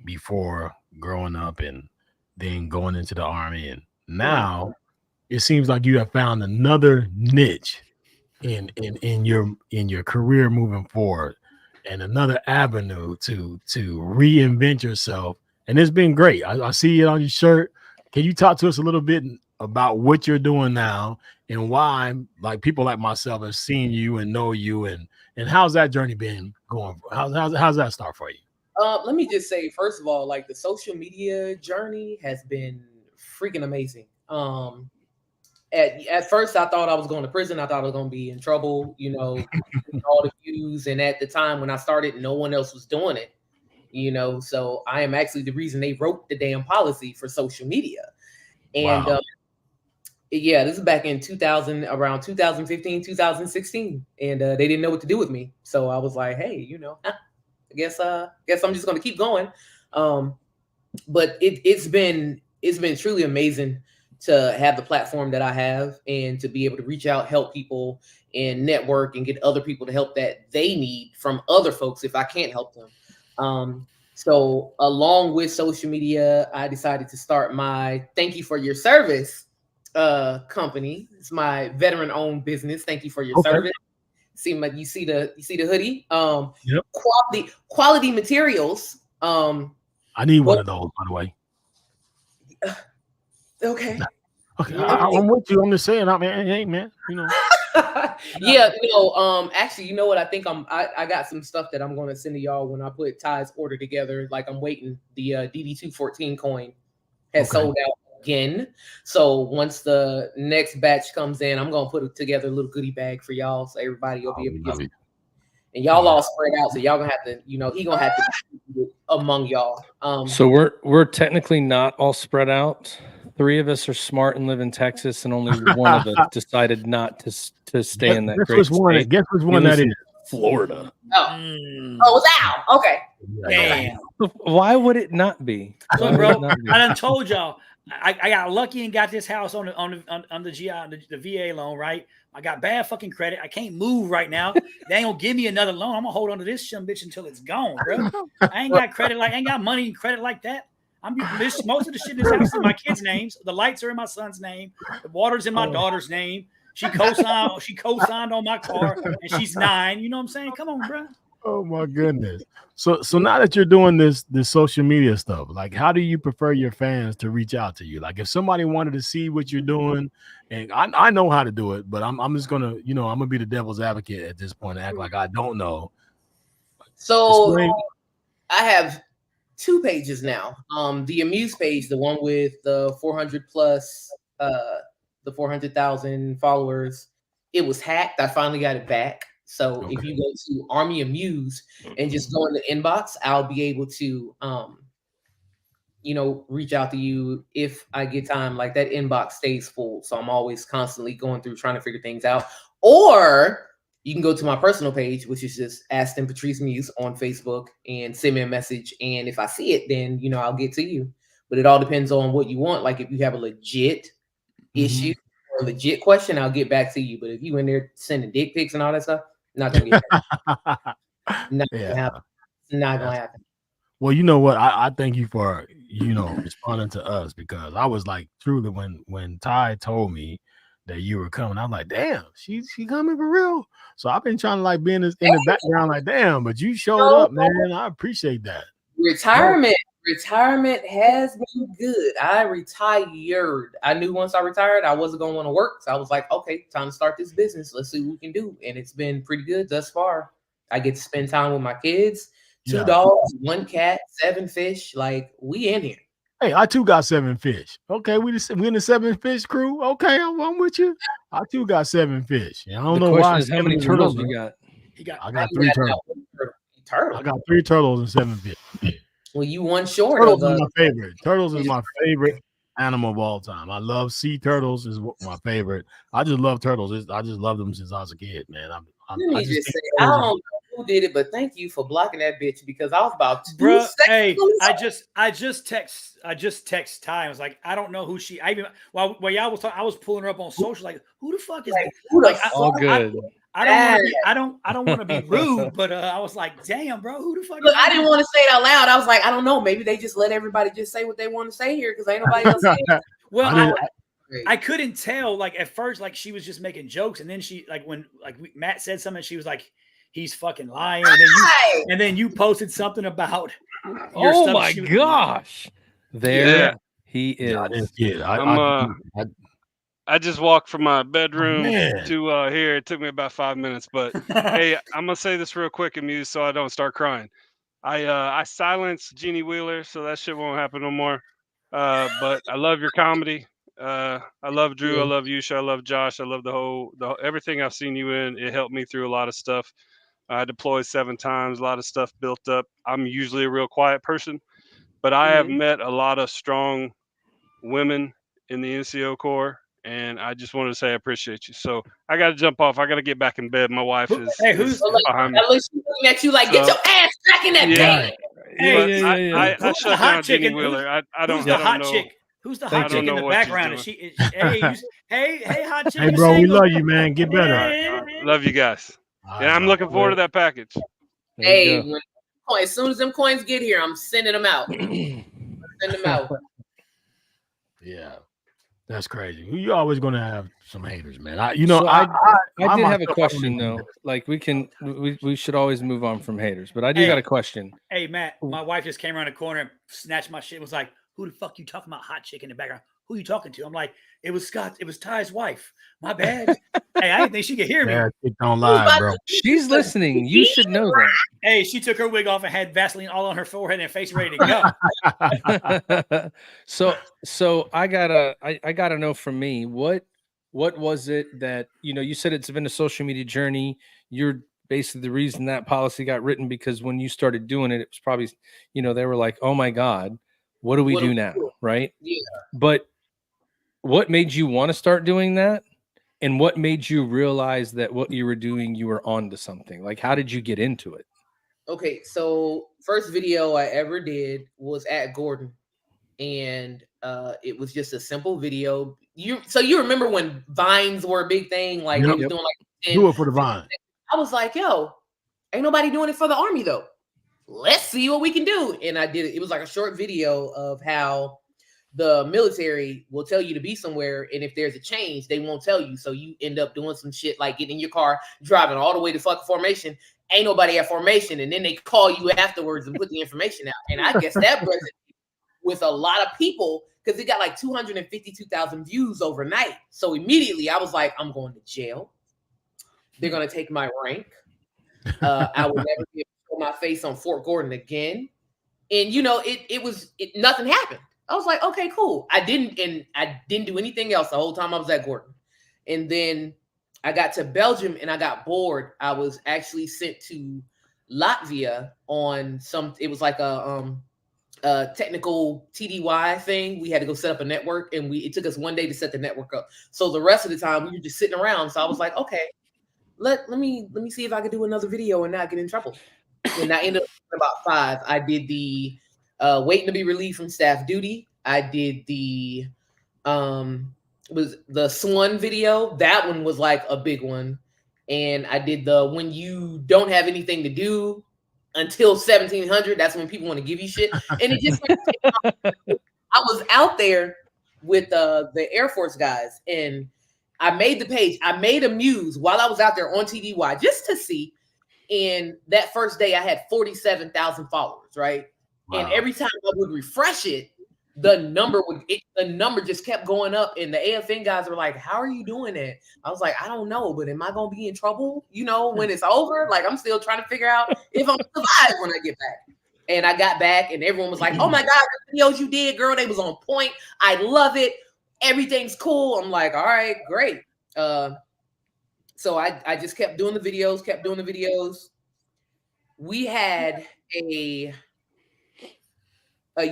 before growing up and then going into the Army. And now it seems like you have found another niche in your career moving forward and another avenue to reinvent yourself and it's been great. I see it on your shirt. Can you talk to us a little bit about what you're doing now and why, like, people like myself have seen you and know you, and how's that journey been going? How's that start for you? Let me just say, first of all, like, the social media journey has been freaking amazing. At first, I thought I was going to prison. I thought I was going to be in trouble, you know, all the views. And at the time when I started, no one else was doing it, you know. So I am actually the reason they wrote the damn policy for social media. And Wow. yeah, this is back in 2000, around 2015, 2016, and they didn't know what to do with me. So I was like, hey, you know, I guess I'm just going to keep going. But it's been truly amazing to have the platform that I have and to be able to reach out, help people, and network and get other people to help that they need from other folks if I can't help them. So along with social media, I decided to start my Thank You for Your Service company. It's my veteran-owned business. Thank you for your service. You see the hoodie. Yep. Quality materials. I need one of those, by the way. Okay. Okay, I'm with you. I'm just saying, hey, man, you know. Yeah, you know, actually, you know what? I think I got some stuff that I'm going to send to y'all when I put Ty's order together. Like, I'm waiting. The DD214 coin has sold out again. So once the next batch comes in, I'm going to put together a little goodie bag for y'all, so everybody will be able to get it. And y'all all spread out, so y'all gonna have to, you know, he gonna have to do it among y'all. So we're technically not all spread out. 3 of us are smart and live in Texas, and only one of us decided not to stay in that great state. Guess which one that is? Florida. Oh, it's out. Okay. Damn. Why would it not be? Look, bro, I done told y'all. I got lucky and got this house on the VA loan, right? I got bad fucking credit. I can't move right now. They ain't gonna give me another loan. I'm gonna hold on to this bitch until it's gone, bro. I ain't got credit I ain't got money and credit like that. Most of the shit in this house is in my kids' names. The lights are in my son's name. The water's in my daughter's name. She co-signed on my car, and she's 9. You know what I'm saying? Come on, bro. Oh my goodness. So now that you're doing this social media stuff, like, how do you prefer your fans to reach out to you? Like, if somebody wanted to see what you're doing, and I know how to do it, but I'm just gonna, you know, I'm gonna be the devil's advocate at this point and act like I don't know. So I have 2 pages now. The Amuse page, the one with the 400 plus, the 400,000 followers, it was hacked. I finally got it back. So if you go to Army Amuse and just go in the inbox, I'll be able to, you know, reach out to you if I get time. Like, that inbox stays full. So I'm always constantly going through trying to figure things out. Or you can go to my personal page, which is just Aston Patrice Muse on Facebook, and send me a message. And if I see it, then, you know, I'll get to you. But it all depends on what you want. Like, if you have a legit issue or a legit question, I'll get back to you. But if you in there sending dick pics and all that stuff, not gonna get not gonna happen. Not gonna happen. Well, you know what? I thank you for, you know, responding to us, because I was like, truly, when Ty told me that you were coming, I'm like, damn, she coming for real. So I've been trying to, like, be in the background, like, damn, but you showed up, man. I appreciate that. Retirement has been good. I retired. I knew once I retired, I wasn't going to want to work. So I was like, okay, time to start this business. Let's see what we can do. And it's been pretty good thus far. I get to spend time with my kids, 2 dogs, 1 cat, 7 fish. Like, we in here. Hey, I too got 7 fish. Okay, we in the 7 fish crew. Okay, I'm with you. I too got 7 fish. I don't know why. How many turtles you got? I got 3 turtles. I got 3 turtles and 7 fish. Well, you one short. Turtles is my favorite. Turtles is my favorite animal of all time. I love sea turtles. Is my favorite. I just love turtles. I just love them since I was a kid, man. I don't know who did it, but thank you for blocking that bitch, because I was about to. Bro, hey, I just text Ty. I was like, I don't know who she. I even while y'all was talking, I was pulling her up on social. Like, who the fuck is that? All good. I don't want to be rude, but I was like, damn, bro, who the fuck? Look, I didn't want to say it out loud. I was like, I don't know. Maybe they just let everybody just say what they want to say here, because ain't nobody else saying it. Well, I couldn't tell. Like, at first, like, she was just making jokes, and then she, like, when Matt said something, she was like, he's fucking lying. And then you posted something about your Oh stuff my shooting. gosh. There he is. I just walked from my bedroom man. to here. It took me about 5 minutes, but hey, I'm gonna say this real quick, Amuse, so I don't start crying. I silenced Jeannie Wheeler, so that shit won't happen no more. But I love your comedy. I love Drew. I love Yusha. I love Josh. I love the everything I've seen you in. It helped me through a lot of stuff. I deployed 7 times. A lot of stuff built up. I'm usually a real quiet person, but I have met a lot of strong women in the NCO Corps, and I just wanted to say I appreciate you. So I got to jump off. I got to get back in bed. My wife is behind me. At least she's looking at you like, get your ass back in that bed. I shut down Jeannie Wheeler. I don't know. Who's the hot chick in the background? Is she? Hey, hot chick. Hey, bro, we love you, man. Get better. Love you guys. And I'm looking forward to that package. Hey, as soon as them coins get here, I'm sending them out. Send them out. Yeah, that's crazy. You're always going to have some haters, man. I did have a question though. Like we should always move on from haters, but I do got a question. Hey, Matt, my wife just came around the corner and snatched my shit. And was like, "Who the fuck you talking about? Hot chick in the background? Who you talking to?" I'm like, "It was Scott. It was Ty's wife. My bad." Hey, I didn't think she could hear me. Yeah, don't lie, bro. She's listening. You should know that. Hey, she took her wig off and had Vaseline all on her forehead and face ready to go. So I gotta know from me, what was it that, you said it's been a social media journey. You're basically the reason that policy got written, because when you started doing it, it was probably, they were like, oh my God, what do we do now? Right. Yeah. But what made you want to start doing that? And what made you realize that what you were doing, you were onto something? Like, how did you get into it? Okay, so first video I ever did was at Gordon, and it was just a simple video. You remember when Vines were a big thing? Like, they was doing like do it for the Vine. I was like, yo, ain't nobody doing it for the Army though. Let's see what we can do. And I did it. It was like a short video of how the military will tell you to be somewhere, and if there's a change, they won't tell you. So you end up doing some shit like getting in your car, driving all the way to fucking formation. Ain't nobody at formation, and then they call you afterwards and put the information out. And I guess that resonated with a lot of people because it got like 252,000 views overnight. So immediately I was like, I'm going to jail. They're gonna take my rank. I will never be able to show my face on Fort Gordon again. And nothing happened. I was like, okay, cool. I didn't do anything else the whole time I was at Gordon. And then I got to Belgium and I got bored. I was actually sent to Latvia on it was like a technical TDY thing. We had to go set up a network, and it took us one day to set the network up. So the rest of the time we were just sitting around. So I was like, okay, let me see if I could do another video and not get in trouble. And I ended up doing about 5. I did the waiting to be relieved from staff duty. I did the was the Swan video. That one was like a big one. And I did the when you don't have anything to do until 1700. That's when people want to give you shit. And it just I was out there with the Air Force guys, and I made the page. I made Amuse while I was out there on TDY just to see. And that first day I had 47,000 followers, right? Wow. And every time I would refresh it, the number just kept going up. And the AFN guys were like, how are you doing that? I was like, I don't know, but am I going to be in trouble? When it's over, like I'm still trying to figure out if I'm survive when I get back. And I got back and everyone was like, oh my God, the videos you did, girl, they was on point. I love it. Everything's cool. I'm like, all right, great. So I just kept doing the videos. We had a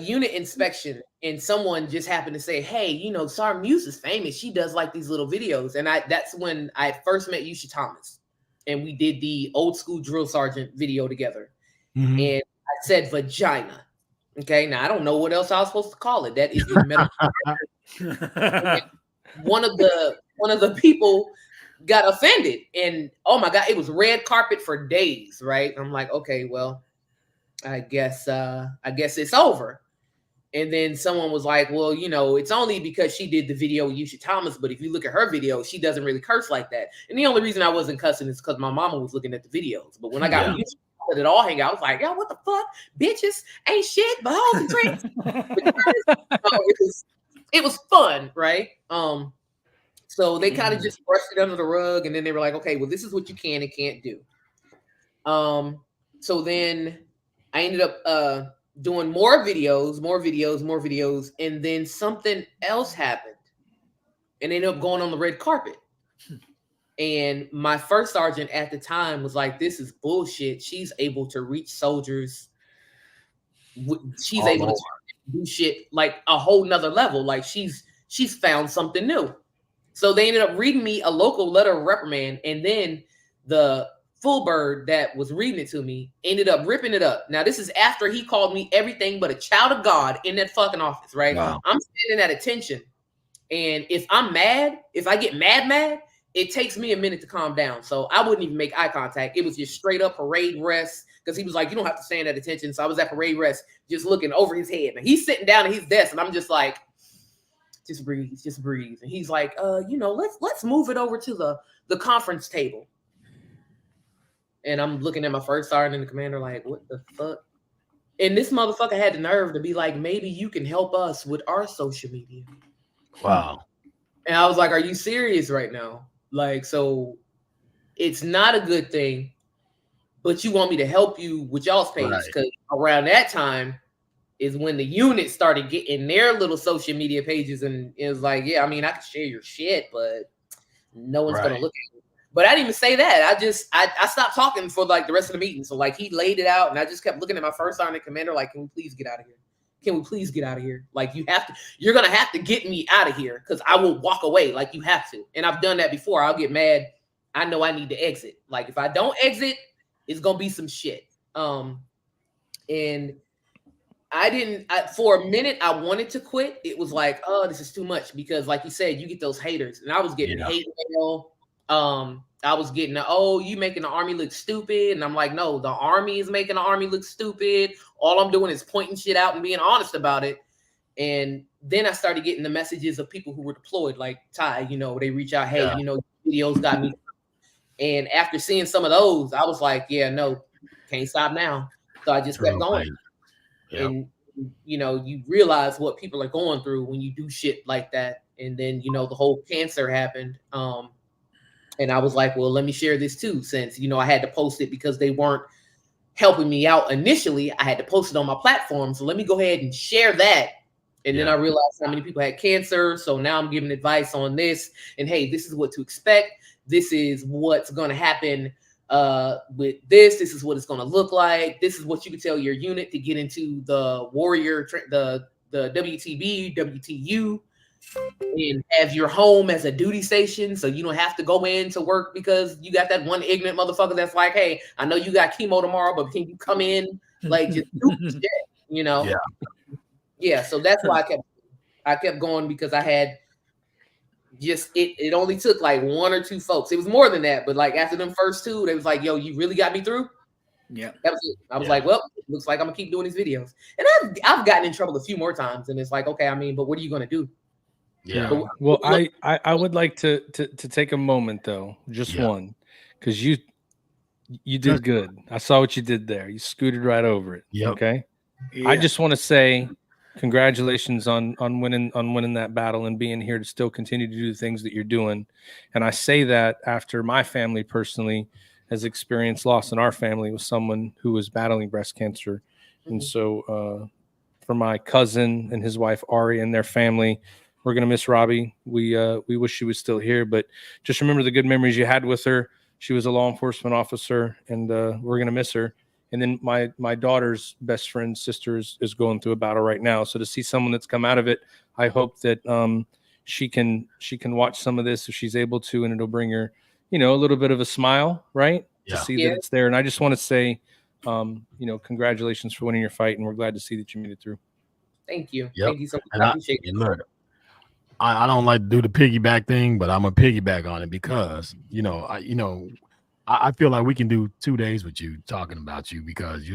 unit inspection, and someone just happened to say, hey, Sar Muse is famous. She does like these little videos. And that's when I first met Yusha Thomas, and we did the old school drill sergeant video together. Mm-hmm. And I said vagina. Okay. Now I don't know what else I was supposed to call it. That is the medical. One of the people got offended, and oh my God, it was red carpet for days. Right. I'm like, okay, well, I guess it's over. And then someone was like, well, you know, it's only because she did the video with Yusha Thomas, but if you look at her video, she doesn't really curse like that. And the only reason I wasn't cussing is because my mama was looking at the videos. But when I got Yusha, I let it all hang out. I was like, yo, what the fuck? Bitches ain't shit, but hoes and tricks. It was fun, right? So they kind of just brushed it under the rug, and then they were like, okay, well, this is what you can and can't do. So then I ended up doing more videos, and then something else happened and ended up going on the red carpet. And my first sergeant at the time was like, this is bullshit. She's able to reach soldiers. She's able to do shit like a whole nother level. Like she's found something new. So they ended up reading me a local letter of reprimand, and then the full bird that was reading it to me ended up ripping it up. Now, this is after he called me everything but a child of God in that fucking office, right? Wow. I'm standing at attention. And if I'm mad, if I get mad, it takes me a minute to calm down. So I wouldn't even make eye contact. It was just straight up parade rest, because he was like, you don't have to stand at attention. So I was at parade rest, just looking over his head. And he's sitting down at his desk, and I'm just like, just breathe. And he's like, you know, let's move it over to the conference table. And I'm looking at my first sergeant and the commander like, what the fuck? And this motherfucker had the nerve to be like, maybe you can help us with our social media. Wow. And I was like, are you serious right now? Like, so it's not a good thing, but you want me to help you with y'all's page. Because around that time is when the unit started getting their little social media pages. And it was like, yeah, I mean, I can share your shit, but no one's going to look at it. But I didn't even say that. I stopped talking for like the rest of the meeting. So like he laid it out, and I just kept looking at my first sergeant commander like, can we please get out of here? Can we please get out of here? Like you're going to have to get me out of here, because I will walk away. Like you have to. And I've done that before. I'll get mad. I know I need to exit. Like if I don't exit, it's going to be some shit. And for a minute, I wanted to quit. It was like, oh, this is too much, because like you said, you get those haters, and I was getting hate mail. I was getting, you making the Army look stupid. And I'm like, no, the Army is making the Army look stupid. All I'm doing is pointing shit out and being honest about it. And then I started getting the messages of people who were deployed, like Ty, you know, they reach out, hey, you know, videos got me. And after seeing some of those, I was like, yeah, no, can't stop now. So I just kept going. And, you know, you realize what people are going through when you do shit like that. And then, you know, the whole cancer happened. And I was like, well, let me share this too, since, you know, I had to post it because they weren't helping me out initially. I had to post it on my platform. So let me go ahead and share that. And then I realized how many people had cancer. So now I'm giving advice on this. And hey, this is what to expect. This is what's going to happen with this. This is what it's going to look like. This is what you can tell your unit to get into the warrior, the WTB, WTU, and have your home as a duty station, so you don't have to go in to work because you got that one ignorant motherfucker that's like, hey, I know you got chemo tomorrow, but can you come in, like, just do shit, you know? Yeah. So that's why I kept going, because I had just it only took like one or two folks. It was more than that, but like after them first two, they was like, yo, you really got me through. Yeah, that was it. I was like, well, looks like I'm gonna keep doing these videos. And I've gotten in trouble a few more times, and it's like, okay, I mean, but what are you gonna do? Yeah. Well, I would like to take a moment though, just one, because you did good. I saw what you did there. You scooted right over it. Okay. I just want to say congratulations on winning that battle and being here to still continue to do the things that you're doing. And I say that after my family personally has experienced loss in our family with someone who was battling breast cancer. And so for my cousin and his wife Ari and their family, we're going to miss Robbie. We wish she was still here, but just remember the good memories you had with her. She was a law enforcement officer, and we're going to miss her. And then my daughter's best friend's sister is going through a battle right now. So to see someone that's come out of it, I hope that she can watch some of this if she's able to, and it'll bring her, you know, a little bit of a smile, right? To see that it's there. And I just want to say, you know, congratulations for winning your fight, and we're glad to see that you made it through. Thank you. Thank you so much. I appreciate it. Look, I don't like to do the piggyback thing, but I'm gonna piggyback on it because I feel like we can do 2 days with you talking about you, because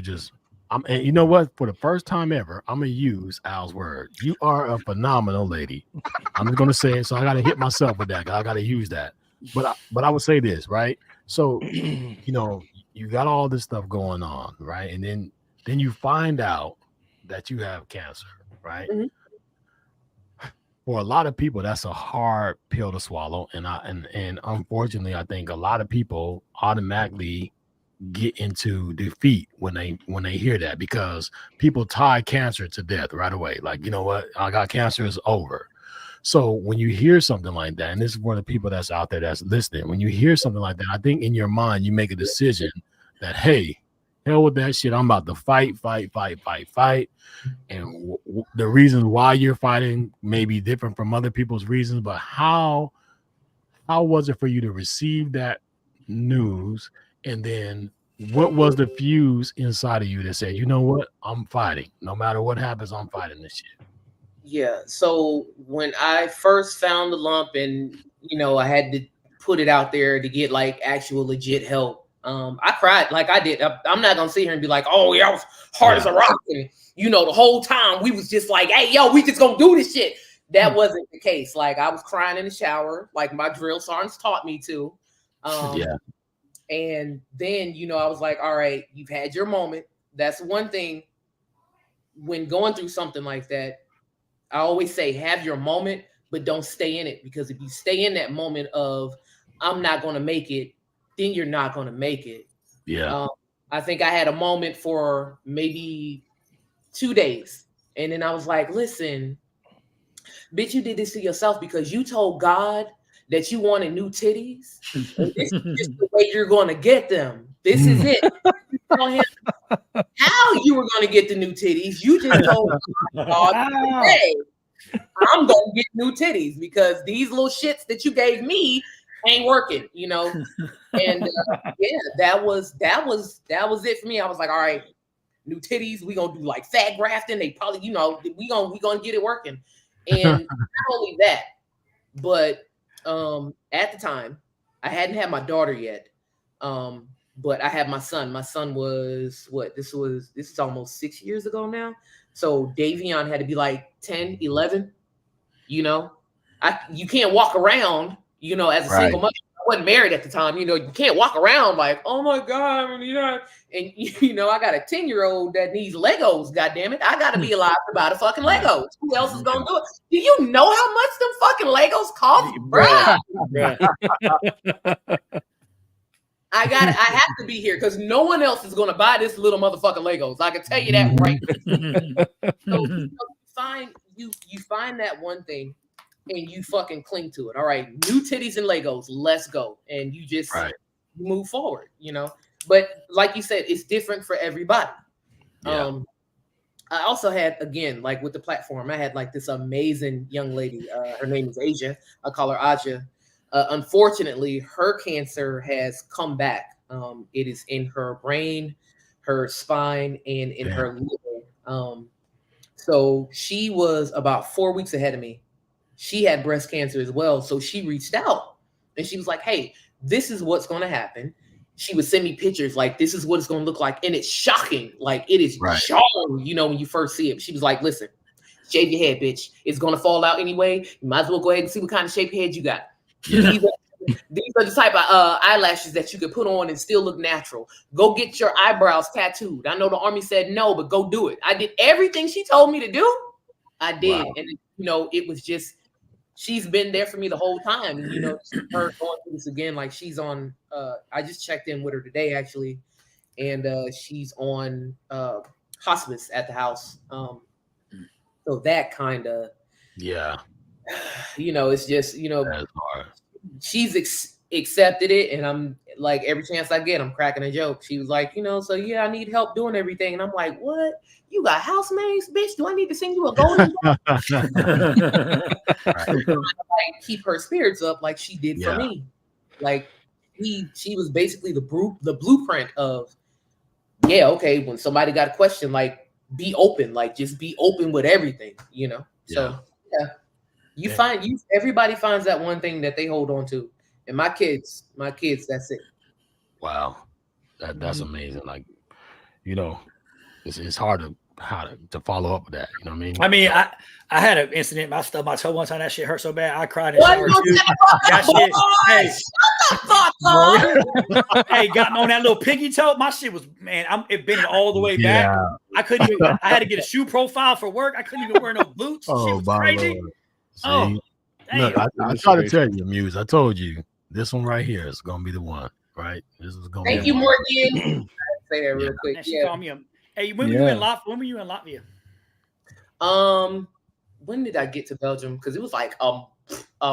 And you know what? For the first time ever, I'm gonna use Al's word. You are a phenomenal lady. I'm just gonna say it, so I gotta hit myself with that. I gotta use that. But I would say this, right? So, you got all this stuff going on, right? And then you find out that you have cancer, right? Mm-hmm. For a lot of people, that's a hard pill to swallow, and unfortunately, I think a lot of people automatically get into defeat when they hear that, because people tie cancer to death right away. Like, you know what? I got cancer, is over. So when you hear something like that, and this is for the people that's out there that's listening, when you hear something like that, I think in your mind you make a decision that, hey, hell with that shit. I'm about to fight. And the reasons why you're fighting may be different from other people's reasons, but how was it for you to receive that news? And then what was the fuse inside of you that said, you know what, I'm fighting. No matter what happens, I'm fighting this shit. Yeah. So when I first found the lump and, I had to put it out there to get like actual legit help, I cried like I did. I'm not going to sit here and be like, oh, yeah, I was hard as a rock. And, the whole time we was just like, hey, yo, we just going to do this shit. That wasn't the case. Like, I was crying in the shower, like my drill sergeants taught me to. And then, I was like, all right, you've had your moment. That's one thing when going through something like that. I always say, have your moment, but don't stay in it. Because if you stay in that moment of, I'm not going to make it, then you're not going to make it. Yeah. I think I had a moment for maybe 2 days. And then I was like, listen, bitch, you did this to yourself because you told God that you wanted new titties. And this is just the way you're going to get them. This is it. You tell him how you were going to get the new titties. You just told God, hey, I'm going to get new titties because these little shits that you gave me ain't working, And that was it for me. I was like, all right, new titties. We gonna do like fat grafting. They probably, we gonna get it working. And not only that, but at the time, I hadn't had my daughter yet. But I had my son. My son was this is almost 6 years ago now. So Davion had to be like 10, 11. You can't walk around, as a single mother. I wasn't married at the time. You can't walk around like, oh my God, and I got a 10-year-old that needs Legos. God damn it, I got to be alive to buy the fucking Legos. Who else is gonna do it? Do you know how much them fucking Legos cost, bro? I have to be here because no one else is gonna buy this little motherfucking Legos. I can tell you that right. So you find that one thing. And you fucking cling to it. All right, new titties and Legos, let's go. And you just move forward, But like you said, it's different for everybody. Yeah. I also had, again, like with the platform, I had like this amazing young lady. Her name is Asia. I call her Aja. Unfortunately, her cancer has come back. It is in her brain, her spine, and in her liver. So she was about 4 weeks ahead of me. She had breast cancer as well. So she reached out and she was like, hey, this is what's going to happen. She would send me pictures like, this is what it's going to look like. And it's shocking. Like, it is jarring, when you first see it. She was like, listen, shave your head, bitch. It's going to fall out anyway. You might as well go ahead and see what kind of shaped head you got. Yeah. These are the type of eyelashes that you could put on and still look natural. Go get your eyebrows tattooed. I know the Army said no, but go do it. I did everything she told me to do. I did. Wow. And, it was just, she's been there for me the whole time. And, her going through this again, like she's on, I just checked in with her today, actually. And she's on hospice at the house. So that kind of, it's just, that's hard. She's accepted it. And I'm like, every chance I get, I'm cracking a joke. She was like, so yeah, I need help doing everything. And I'm like, what? You got housemaids, bitch? Do I need to send you a golden? Like, keep her spirits up like she did for me. Like she was basically the blueprint of, okay, when somebody got a question, like be open, like just be open with everything, So everybody finds that one thing that they hold on to. And my kids, that's it. Wow. That's amazing. Like, it's hard to follow up with that. You know what I mean? I mean, I had an incident. I stubbed my toe one time. That shit hurt so bad. I cried in the shower too. That shit. Hey, got me on that little pinky toe. My shit was, man, it bent all the way back. I couldn't even. I had to get a shoe profile for work. I couldn't even wear no boots. Shit was crazy. Lord. Look, I tried to tell you, Amuse. I told you this one right here is gonna be the one. Right? This is gonna. Thank you, Morgan. Say that real quick. Call me hey, when were you in Latvia? When were you in Latvia? When did I get to Belgium? Because it was like a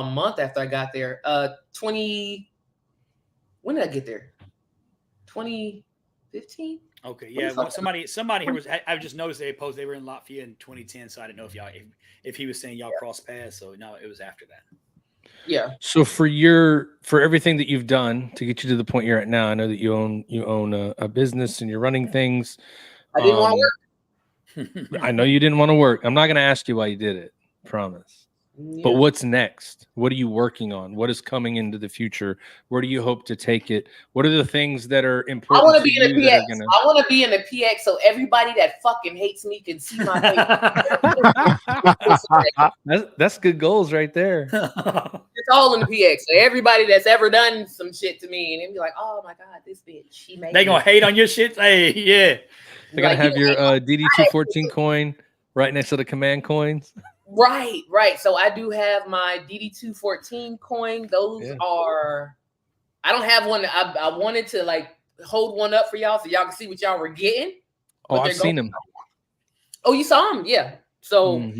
month after I got there. When did I get there? 2015. Okay, yeah. Well, somebody here was. I just noticed they posted they were in Latvia in 2010, so I didn't know if he was saying y'all crossed paths. So no, it was after that. Yeah. So for everything that you've done to get you to the point you're at now, I know that you own a business and you're running things. I didn't want to work. I know you didn't want to work. I'm not going to ask you why you did it. Promise. Yeah. But what's next? What are you working on? What is coming into the future? Where do you hope to take it? What are the things that are important? I want to be in the PX. I want to be in the PX so everybody that fucking hates me can see my face. That's good goals right there. It's all in the PX. So everybody that's ever done some shit to me and they'll be like, "Oh my god, this bitch, she made." They gonna hate on your shit. Hey, yeah. They're gonna have your DD214 coin right next to the command coins. Right. So I do have my DD214 coin. Those are, I don't have one. I wanted to like hold one up for y'all so y'all can see what y'all were getting. Oh, I've seen them. Oh, you saw them? Yeah. So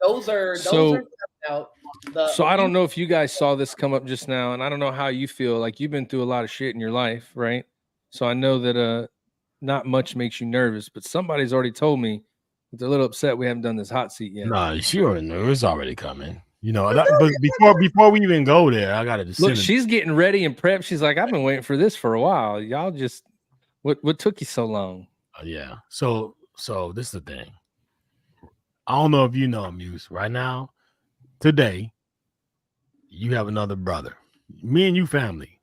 those are out. So I don't know if you guys saw this come up just now, and I don't know how you feel. Like you've been through a lot of shit in your life, right? So I know that not much makes you nervous, but somebody's already told me they're a little upset we haven't done this hot seat yet. No, she already knew it's already coming. You know, but before we even go there, I gotta just look. She's getting ready and prepped. She's like, I've been waiting for this for a while. Y'all just what took you so long? Yeah. So this is the thing. I don't know if you know, Amuse. Right now, today, you have another brother. Me and you family.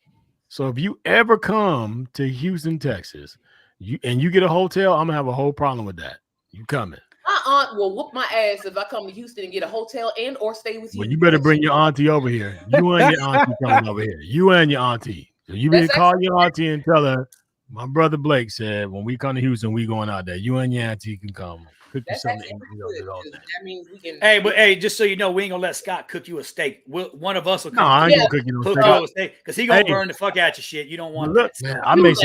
So if you ever come to Houston, Texas, you get a hotel, I'm gonna have a whole problem with that. You coming? My aunt will whoop my ass if I come to Houston and get a hotel and or stay with you. Well, you better bring your auntie over here. You and your auntie coming over here. You and your auntie. So you better call your auntie and tell her, my brother Blake said, when we come to Houston, we going out there. You and your auntie can come. Cook you something. That means we can. Hey, just so you know, we ain't gonna let Scott cook you a steak. One of us will cook. No, I ain't gonna cook you no steak because he gonna burn the fuck out your shit. You don't want look, that. Man, I made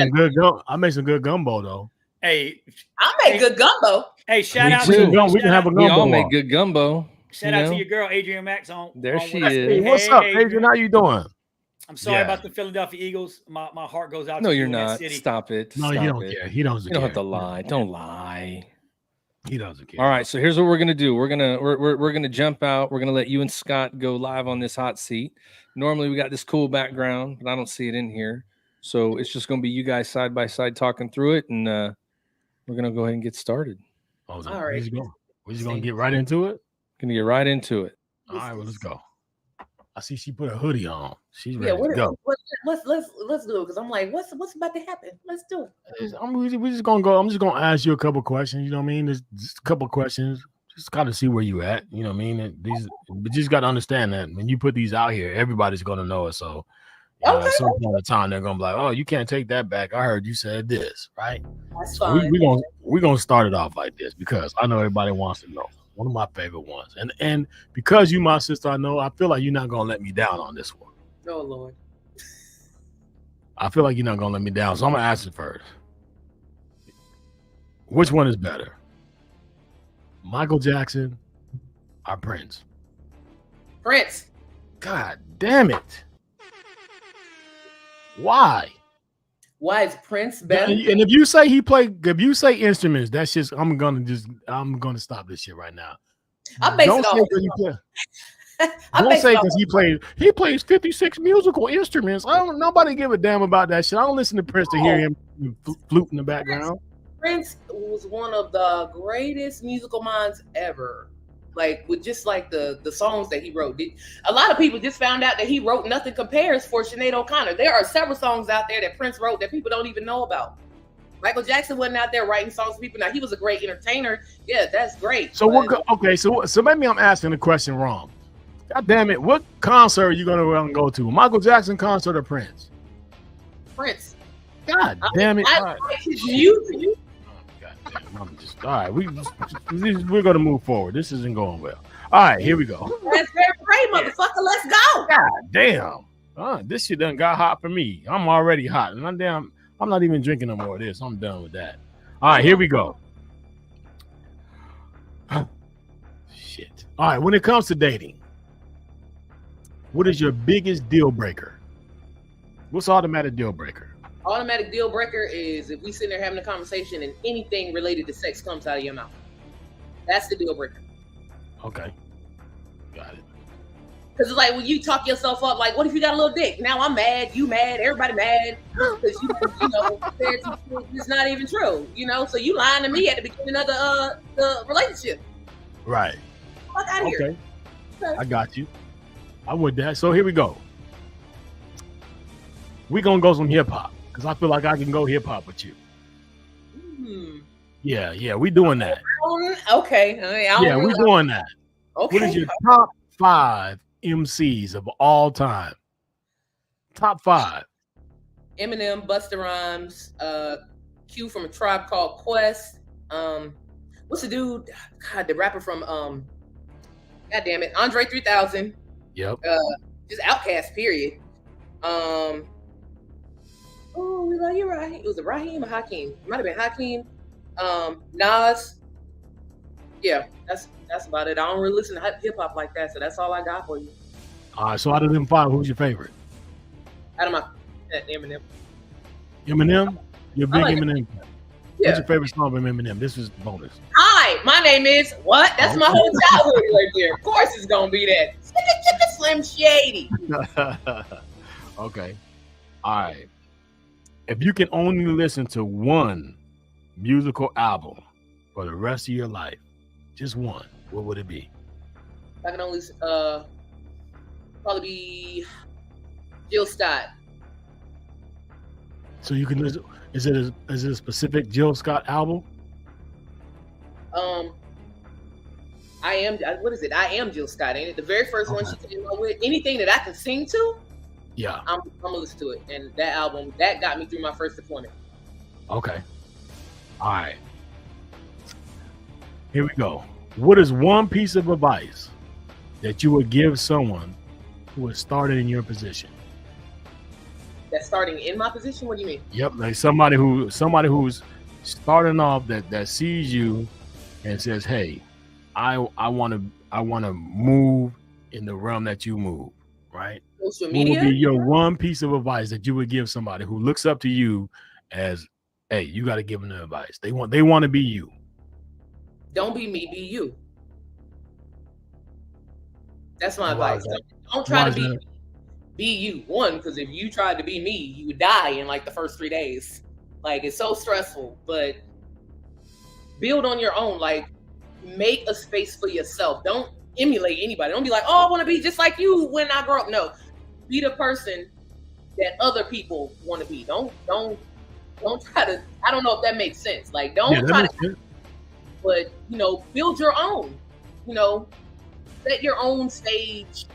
some good gumbo though. Hey, I make good gumbo. Hey, shout out to we can have a gumbo. We all make good gumbo. Shout out to your girl Adrian Max on. There on she is. Hey, what's up, Adrian? How you doing? I'm sorry about the Philadelphia Eagles. My heart goes out. No, to you're you not. Stop it. No, you don't care. He doesn't. You don't have to lie. Don't lie. He doesn't care. All right, so here's what we're gonna do. We're gonna jump out. We're gonna let you and Scott go live on this hot seat. Normally we got this cool background, but I don't see it in here. So it's just gonna be you guys side by side talking through it, and we're gonna go ahead and get started. All right, we're just gonna get right into it. Gonna get right into it. All right, well, let's go. I see she put a hoodie on. She's ready to go. Let's do it because I'm like, what's about to happen? Let's do it. We're just gonna go. I'm just gonna ask you a couple questions. You know what I mean? There's just a couple questions. Just kind of see where you at. You know what I mean? But just got to understand that when you put these out here, everybody's gonna know it. So at some point in time, they're gonna be like, "Oh, you can't take that back. I heard you said this, right?" That's so fine. We're gonna start it off like this because I know everybody wants to know. One of my favorite ones, and because you my sister, I know I feel like you're not gonna let me down on this one. Oh Lord, I feel like you're not gonna let me down, so I'm gonna ask you first. Which one is better, Michael Jackson or Prince? Prince. God damn it! Why? Why is Prince better? And if you say if you say instruments, that's just I'm gonna stop this shit right now. I'm basing it off. Don't say because he plays 56 musical instruments. Nobody give a damn about that shit. I don't listen to Prince to hear him flute in the background. Prince was one of the greatest musical minds ever. Like with just like the songs that he wrote. A lot of people just found out that he wrote Nothing Compares for Sinead O'Connor. There are several songs out there that Prince wrote that people don't even know about. Michael Jackson wasn't out there writing songs for people. Now he was a great entertainer. Yeah, that's great. So okay, so maybe I'm asking the question wrong. God damn it! What concert are you gonna go to? Michael Jackson concert or Prince? Prince. God damn it! I like his music. God damn, I'm just all right. We're gonna move forward. This isn't going well. All right, here we go. That's very great, motherfucker. Let's go. God damn! This shit done got hot for me. I'm already hot, and I'm not even drinking no more of this. I'm done with that. All right, here we go. Shit. All right, when it comes to dating, what is your biggest deal breaker? What's automatic deal breaker? Automatic deal breaker is if we sit there having a conversation and anything related to sex comes out of your mouth. That's the deal breaker. Okay. Got it. Because it's like when you talk yourself up, like, what if you got a little dick? Now I'm mad, you mad, everybody mad. Because you know, it's not even true. You know, so you lying to me at the beginning of the relationship. Right. Fuck out of here. Okay. I got you. I'm with that. So here we go. We're gonna go some hip hop because I feel like I can go hip hop with you. Yeah, we doing that. Okay. We're doing that. Okay. What is your top 5 MCs of all time? Top 5. Eminem, Busta Rhymes, Q from A Tribe Called Quest. What's the dude? God, the rapper from God damn it, Andre 3000. Yep. Just Outkast. Period. Oh, we love you, Raheem. It was a Raheem or Hakeem? It might have been Hakeem. Nas. Yeah, that's about it. I don't really listen to hip hop like that, so that's all I got for you. All right. So out of them 5, who's your favorite? Out of my Eminem. Eminem. You're a big like Eminem. Yeah. What's your favorite song from Eminem? This is bonus. Hi, my name is what? That's my whole childhood right there. Of course, it's gonna be that. Slim Shady. Okay. All right. If you can only listen to one musical album for the rest of your life, just one, what would it be? I can only probably be Jill Scott. So you can listen. Is it a specific Jill Scott album? I am. What is it? I am Jill Scott. Ain't it? The very first one she came out with. Anything that I can sing to. Yeah. I'm gonna listen to it, and that album that got me through my first deployment. Okay. All right. Here we go. What is one piece of advice that you would give someone who has started in your position? That's starting in my position. What do you mean? Yep, like somebody who's starting off that sees you and says, "Hey, I want to move in the realm that you move." Right? Social media. What would be your one piece of advice that you would give somebody who looks up to you as, "Hey, you got to give them the advice. They want to be you." Don't be me, be you. That's my advice. Don't try to be you. One, because if you tried to be me, you would die in like the first 3 days. Like, it's so stressful. But build on your own. Like, make a space for yourself. Don't emulate anybody. Don't be like, "Oh, I want to be just like you when I grow up." No, be the person that other people want to be. Don't try to. I don't know if that makes sense. Like, don't try to. But build your own. Set your own stage.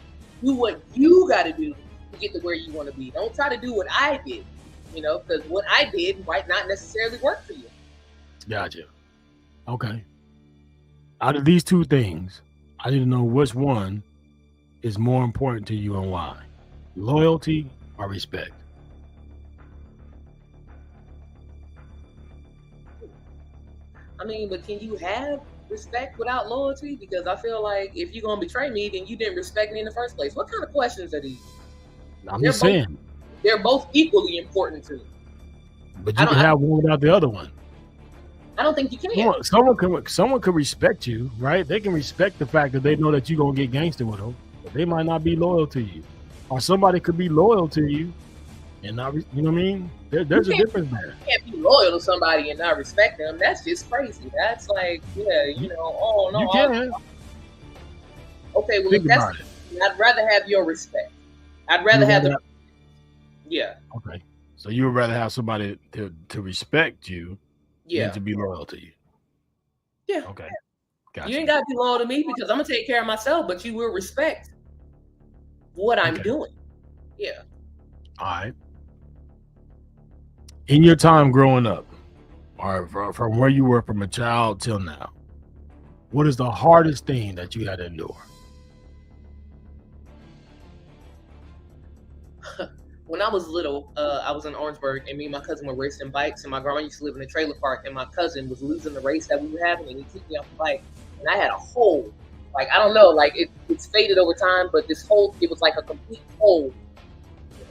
Do what you got to do to get to where you want to be. Don't try to do what I did. Because what I did might not necessarily work for you. Gotcha. Okay. Out of these two things, I need to know which one is more important to you and why. Loyalty or respect? I mean, but can you have respect without loyalty? Because I feel like if you're going to betray me, then you didn't respect me in the first place. What kind of questions are these? I'm just saying. They're both equally important to me. But you can have one without the other one. I don't think you can. Someone can respect you, right? They can respect the fact that they know that you're going to get gangster with them, but they might not be loyal to you. Or somebody could be loyal to you and not, you know what I mean? There's a difference there. You can't be loyal to somebody and not respect them. That's just crazy. That's like, oh no. You can. Okay, well, if that's it, I'd rather have your respect. I'd rather have the. Yeah. Okay. So you would rather have somebody to respect you than to be loyal to you. Yeah. Okay. Gotcha. You ain't got to be loyal to me because I'm gonna take care of myself, but you will respect what I'm doing. Yeah. All right. In your time growing up, or from where you were from a child till now, what is the hardest thing that you had to endure? When I was little, I was in Orangeburg, and me and my cousin were racing bikes, and my grandma used to live in a trailer park, and my cousin was losing the race that we were having, and he took me off the bike, and I had a hole. Like, I don't know, like, it's faded over time, but this hole, it was like a complete hole.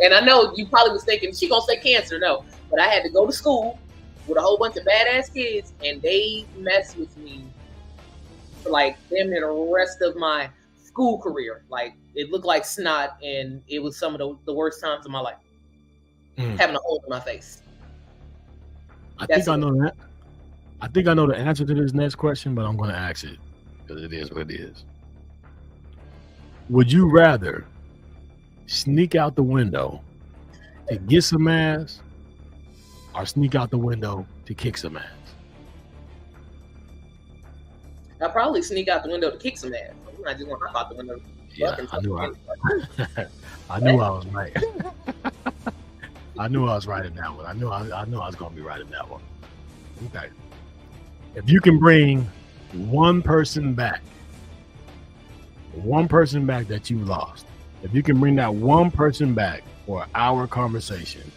And I know you probably was thinking, she gonna say cancer. No, but I had to go to school with a whole bunch of badass kids, and they messed with me for, like, damn near the rest of my school career. Like, it looked like snot, and it was some of the worst times of my life. Having a hole in my face. I think I know that. I think I know the answer to this next question, but I'm going to ask it because it is what it is. Would you rather sneak out the window to get some ass or sneak out the window to kick some ass? I'll probably sneak out the window to kick some ass. I just want to hop out the window. Yeah, I knew I was right. I knew I was right in that one. I knew I was going to be right in that one. Okay. If you can bring one person back that you lost, if you can bring that one person back for an hour conversation,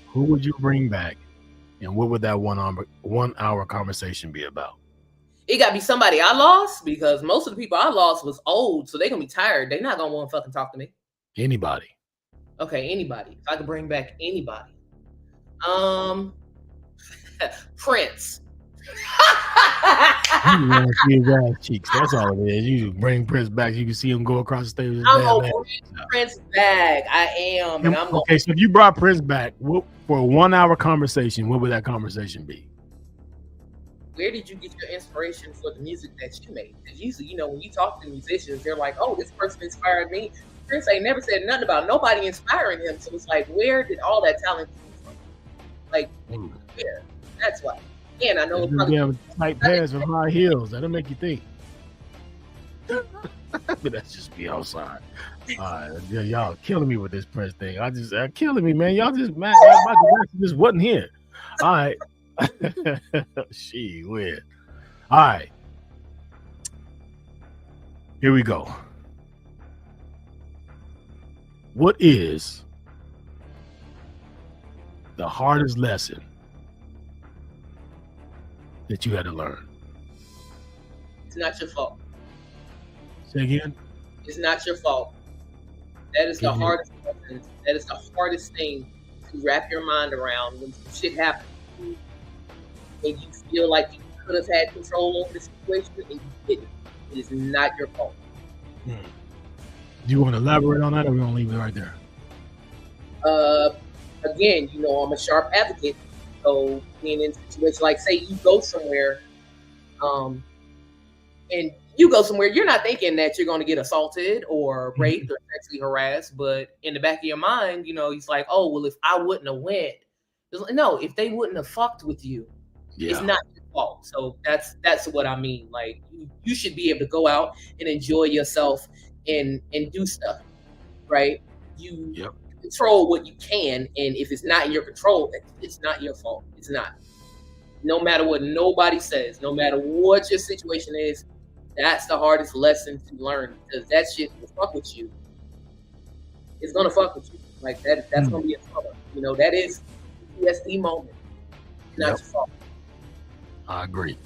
who would you bring back, and what would that 1 hour conversation be about? It got to be somebody I lost, because most of the people I lost was old, so they're going to be tired. They're not going to want to fucking talk to me. Anybody. Okay, anybody. If I could bring back anybody. Prince. You want to see his ass cheeks. That's all it is. You bring Prince back. You can see him go across the stage with his I'm damn going to bring Prince back. I am. And I'm okay, so if you brought Prince back for a 1 hour conversation, what would that conversation be? Where did you get your inspiration for the music that you made? Because usually, you know, when you talk to musicians, they're like, oh, this person inspired me. Prince ain't never said nothing about nobody inspiring him. So it's like, where did all that talent come from? Like, yeah, that's why. And I know it's probably damn tight pants with high heels. That'll make you think. But that's just me outside. Y'all killing me with this Prince thing. Killing me, man. Y'all just mad. Michael Jackson just wasn't here. All right. She weird. All right. Here we go. What is the hardest lesson that you had to learn? it's not your fault. Say again? It's not your fault. That is the hardest lesson. That is the hardest thing to wrap your mind around when some shit happens to you and you feel like you could have had control over the situation and you didn't. It is not your fault. Do you want to elaborate on that, or we gonna leave it right there? Again, you know, I'm a sharp advocate. So being in a situation like, say you go somewhere, and you go somewhere, you're not thinking that you're going to get assaulted or raped or sexually harassed, but in the back of your mind, you know, it's like, oh, well, if I wouldn't have went, like, no, if they wouldn't have fucked with you, it's not your fault. So that's what I mean. Like, you should be able to go out and enjoy yourself and do stuff, right? You control what you can, and if it's not in your control, it's not your fault. It's not. No matter what nobody says, no matter what your situation is, that's the hardest lesson to learn, because that shit will fuck with you. It's gonna fuck with you. Like that's gonna be a trauma. You know, that is PTSD moment. It's not your fault. I agree.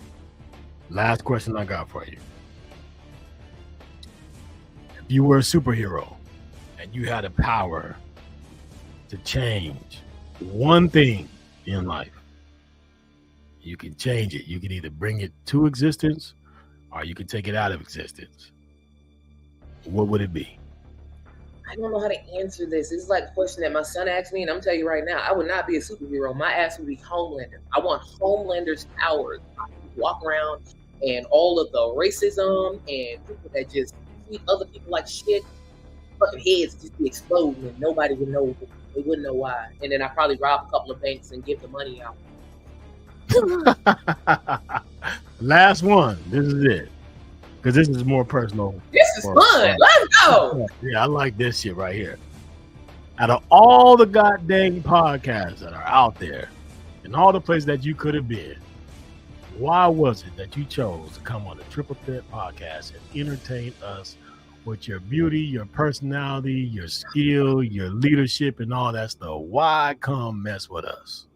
Last question I got for you. If you were a superhero and you had a power to change one thing in life, you can change it. You can either bring it to existence or you can take it out of existence. What would it be? I don't know how to answer this. This is like a question that my son asked me, and I'm telling you right now, I would not be a superhero. My ass would be Homelander. I want Homelander's powers. I can walk around and all of the racism and people that just treat other people like shit, fucking heads just be exploding and nobody would know They wouldn't know why. And then I probably rob a couple of banks and give the money out. Last one. This is it. Because this is more personal. This is fun. Let's go. Yeah, I like this shit right here. Out of all the goddamn podcasts that are out there and all the places that you could have been, why was it that you chose to come on the Triple Threat podcast and entertain us with your beauty, your personality, your skill, your leadership, and all that stuff? Why come mess with us?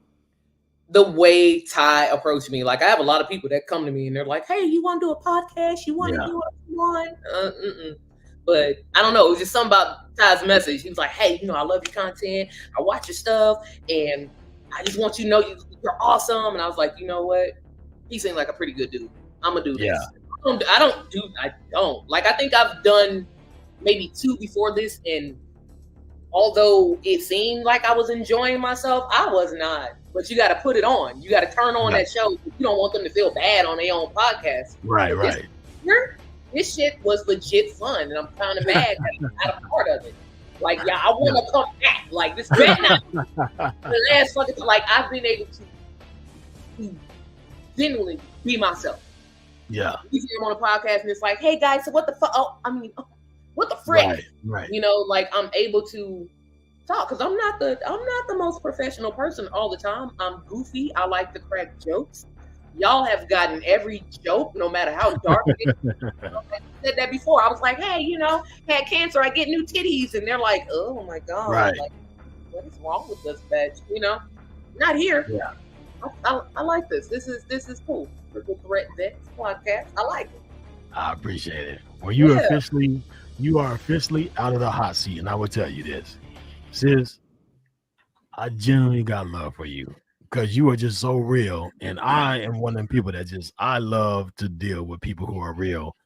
The way Ty approached me, like I have a lot of people that come to me and they're like, "Hey, you want to do a podcast? You want to do what you want?" But I don't know. It was just something about Ty's message. He was like, "Hey, I love your content. I watch your stuff, and I just want you to know you're awesome." And I was like, you know what? He seemed like a pretty good dude. I'm gonna do this. I don't. Like, I think I've done maybe 2 before this, and although it seemed like I was enjoying myself, I was not. But you got to put it on. You got to turn on that show. You don't want them to feel bad on their own podcast. Right. This shit was legit fun, and I'm kind of mad that I'm not a part of it. Like, I want to come back. Like, this bad now. The last fucking like I've been able to genuinely be myself. Yeah. You hear him on a podcast, and it's like, "Hey guys, so what the fuck? What the frick?" Right. Like I'm able to talk because I'm not the most professional person all the time. I'm goofy. I like to crack jokes. Y'all have gotten every joke, no matter how dark it is. I said that before. I was like, "Hey, had cancer. I get new titties," and they're like, "Oh my god, like, what is wrong with this bitch?" Not here. Yeah. I like this. This is cool. Triple Threat Vets podcast. I like it. I appreciate it. Well, you are officially out of the hot seat, and I will tell you this, sis. I genuinely got love for you because you are just so real, and I am one of them people that I love to deal with people who are real,